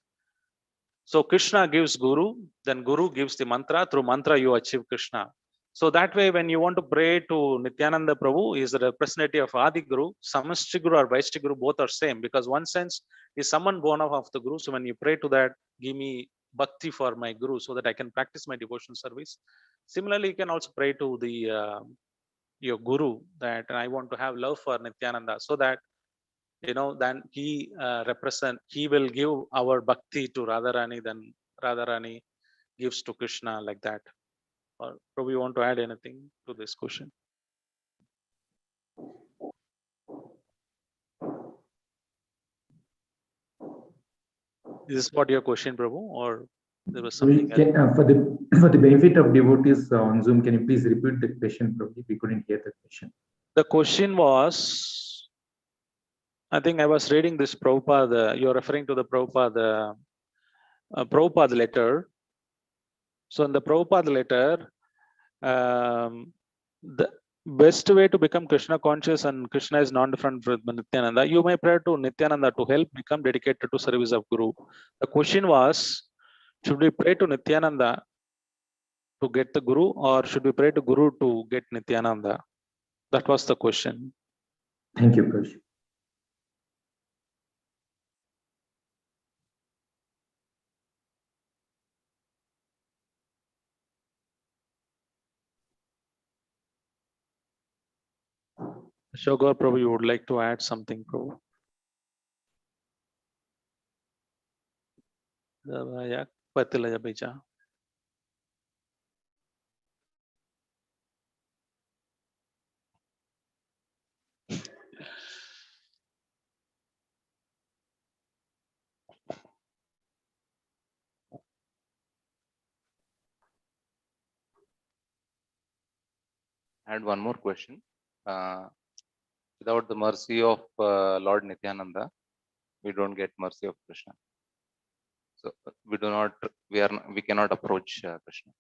So Krishna gives Guru, then Guru gives the mantra. Through mantra, you achieve Krishna. So that way, when you want to pray to Nityananda Prabhu, he is the representative of Adi Guru. Samashti Guru or Vaishti Guru, both are same, because one sense is someone born of the Guru. So when you pray to that, give me bhakti for my Guru so that I can practice my devotional service. Similarly, you can also pray to the your Guru that I want to have love for Nityananda, so that then he he will give our bhakti to Radharani, then Radharani gives to Krishna, like that. Or Prabhu, you want to add anything to this question? Is this what your question, Prabhu, or there was something else? For the benefit of devotees on Zoom, can you please repeat the question, Prabhu? We couldn't hear the question. The question was, I think I was reading this Prabhupada, you're referring to the Prabhupada letter. So in the Prabhupada letter, the best way to become Krishna conscious, and Krishna is non-different with Nityananda, you may pray to Nityananda to help become dedicated to service of Guru. The question was, should we pray to Nityananda to get the Guru, or should we pray to Guru to get Nityananda? That was the question. Thank you, Prabhu. Shogor Prabhu, you would like to add something, Prabhu? I had one more question. Without the mercy of Lord Nityananda, we don't get mercy of Krishna. So we cannot approach Krishna.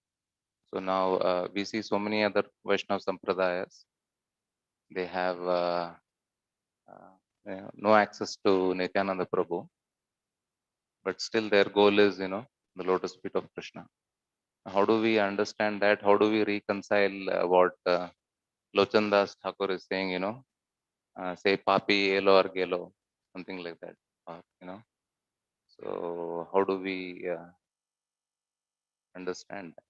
So now we see so many other Vaishnava Sampradayas. They have no access to Nityananda Prabhu, but still their goal is, the lotus feet of Krishna. How do we understand that? How do we reconcile what Lochandas Thakur is saying, say papi elo or gelo, something like that, So how do we understand that?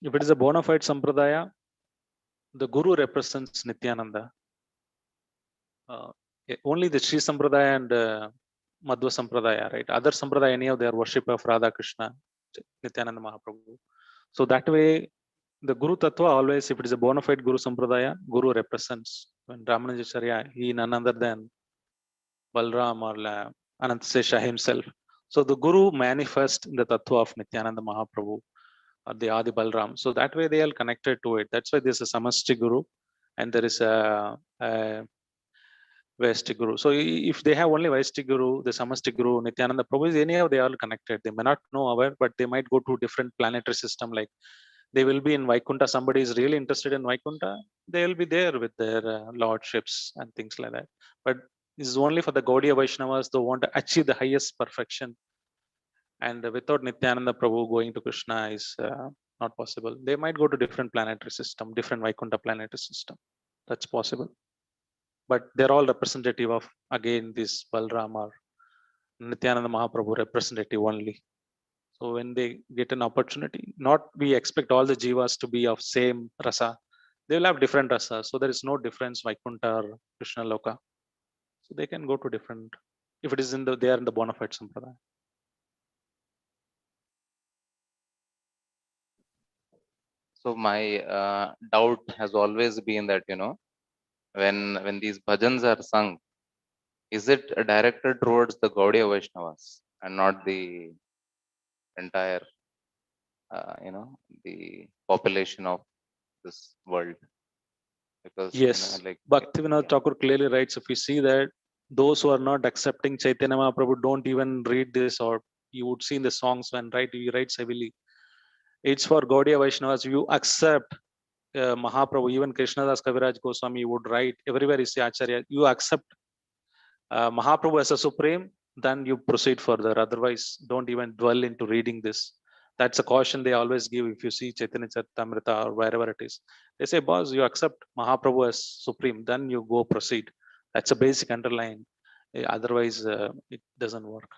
If it is a bona fide sampradaya, the Guru represents Nityananda. Only the Sri Sampradaya and Madhva Sampradaya, right? Other Sampradaya, any of their worship of Radha Krishna, Nityananda Mahaprabhu. So that way, the Guru Tattva always, if it is a bona fide Guru Sampradaya, Guru represents. When Ramanujacharya, he none other than Balram or Anantasesha himself. So the Guru manifests in the Tattva of Nityananda Mahaprabhu or the Adi Balram. So that way they are connected to it. That's why there's a Samasti Guru and there is a Vaishti Guru. So if they have only Vaishti Guru, the Samasti Guru, Nityananda Prabhu, anyhow they are all connected. They may not know aware, but they might go to different planetary system. Like they will be in Vaikunta. Somebody is really interested in Vaikunta, they will be there with their lordships and things like that. But this is only for the Gaudiya Vaishnavas who want to achieve the highest perfection. And without Nityananda Prabhu going to Krishna is not possible. They might go to different planetary system, different Vaikunta planetary system. That's possible. But they're all representative of, again, this Balram or Nityananda Mahaprabhu representative only. So when they get an opportunity, not we expect all the jivas to be of same rasa. They will have different rasa. So there is no difference Vaikunta or Krishna Loka. So they can go to different, if it is in the, they are in the bona fide sampradaya. So my doubt has always been that, when these bhajans are sung, is it directed towards the Gaudiya Vaishnavas and not the entire, the population of this world? Because yes, Bhaktivinoda Thakur clearly writes, if you see that those who are not accepting Chaitanya Mahaprabhu don't even read this, or you would see in the songs when he writes heavily. It's for Gaudiya Vaishnavas. You accept Mahaprabhu, even Krishnadas Kaviraj Goswami would write everywhere. You see Acharya, you accept Mahaprabhu as a supreme, then you proceed further. Otherwise, don't even dwell into reading this. That's a caution they always give. If you see Chaitanya Charitamrita or wherever it is, they say, boss, you accept Mahaprabhu as supreme, then you go proceed. That's a basic underline. Otherwise, it doesn't work.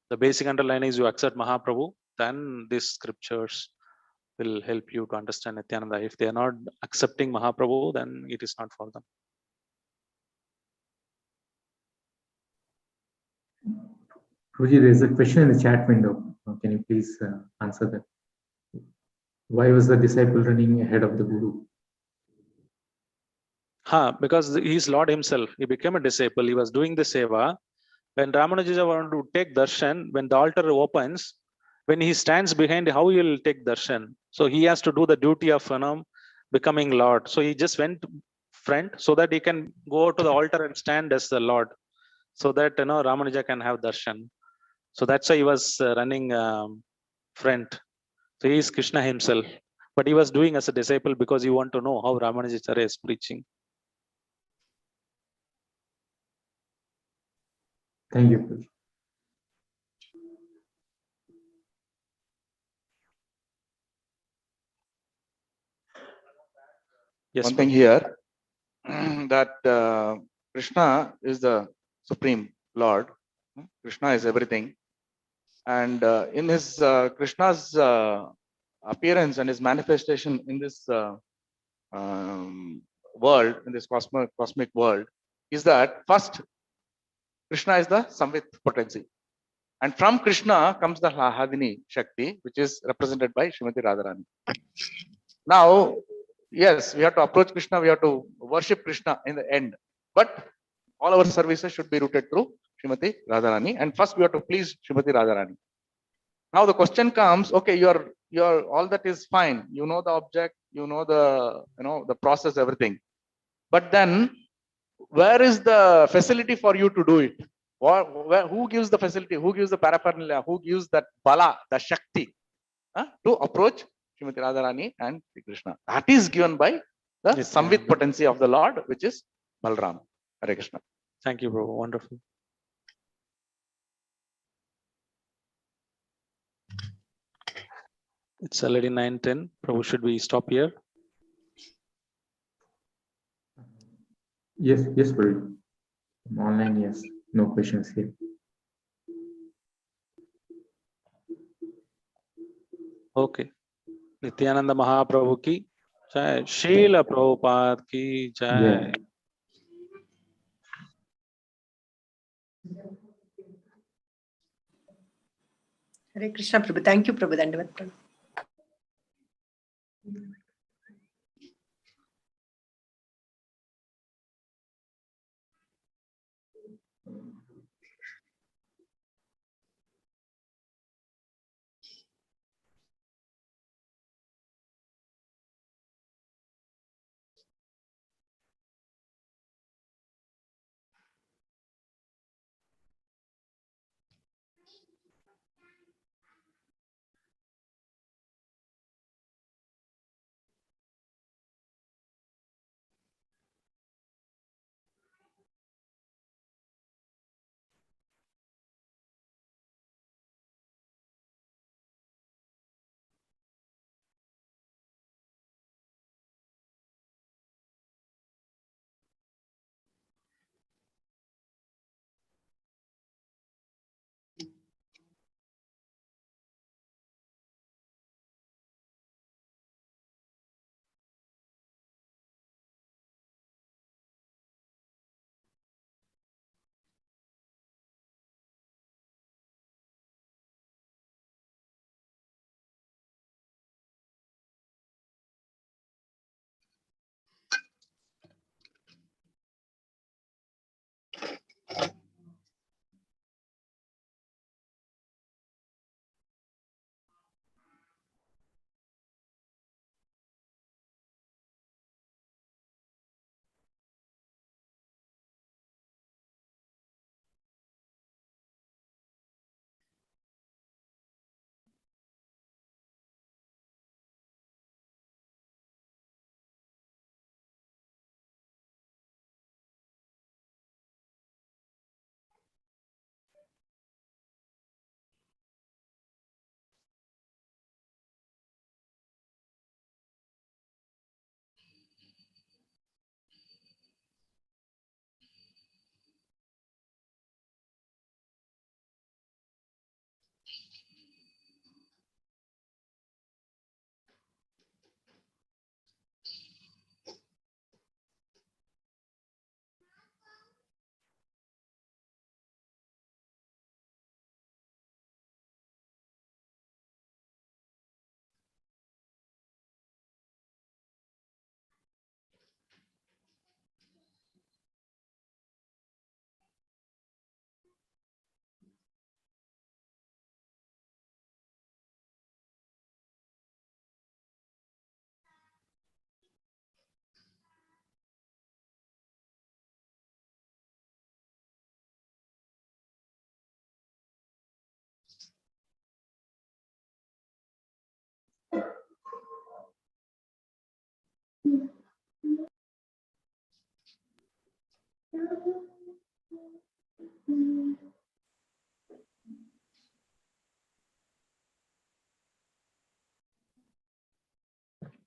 The basic underline is you accept Mahaprabhu, then these scriptures will help you to understand Nityananda. If they are not accepting Mahaprabhu, then it is not for them. Prabhuji, there is a question in the chat window. Can you please answer that? Why was the disciple running ahead of the Guru? Because he is Lord himself. He became a disciple. He was doing the seva. When Ramanuja wanted to take darshan, when the altar opens, when he stands behind, how he will take darshan? So he has to do the duty of becoming Lord. So he just went front so that he can go to the altar and stand as the Lord, so that Ramanuja can have darshan. So that's why he was running front. So he is Krishna himself, but he was doing as a disciple because he want to know how Ramanujacharya is preaching. Thank you, Prabhuji. Yes, one thing here, that Krishna is the Supreme Lord. Krishna is everything. And in his Krishna's appearance and his manifestation in this world, in this cosmic world, is that first Krishna is the Samvit potency. And from Krishna comes the Hadini Shakti, which is represented by Srimati Radharani. Now, yes, we have to approach Krishna, we have to worship Krishna in the end. But all our services should be rooted through Srimati Radharani. And first we have to please Srimati Radharani. Now the question comes, okay, you're all that is fine. You know the object, you know the process, everything. But then where is the facility for you to do it? Who gives the facility? Who gives the paraphernalia? Who gives that bala, the shakti to approach Srimati Radharani and Sri Krishna. That is given by the Nityananda. Samvit potency of the Lord, which is Balram. Hare Krishna. Thank you, Prabhu. Wonderful. It's already 9:10. Prabhu, should we stop here? Yes, Prabhu. Online, yes. No questions here. Okay. Nityananda Mahaprabhu ki jai. Srila Prabhupada ki jai. Yeah. Hare Krishna Prabhu. Thank you, Prabhu. Dandavat Prabhu.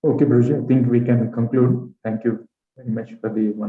Okay, Prabhuji, I think we can conclude. Thank you very much for the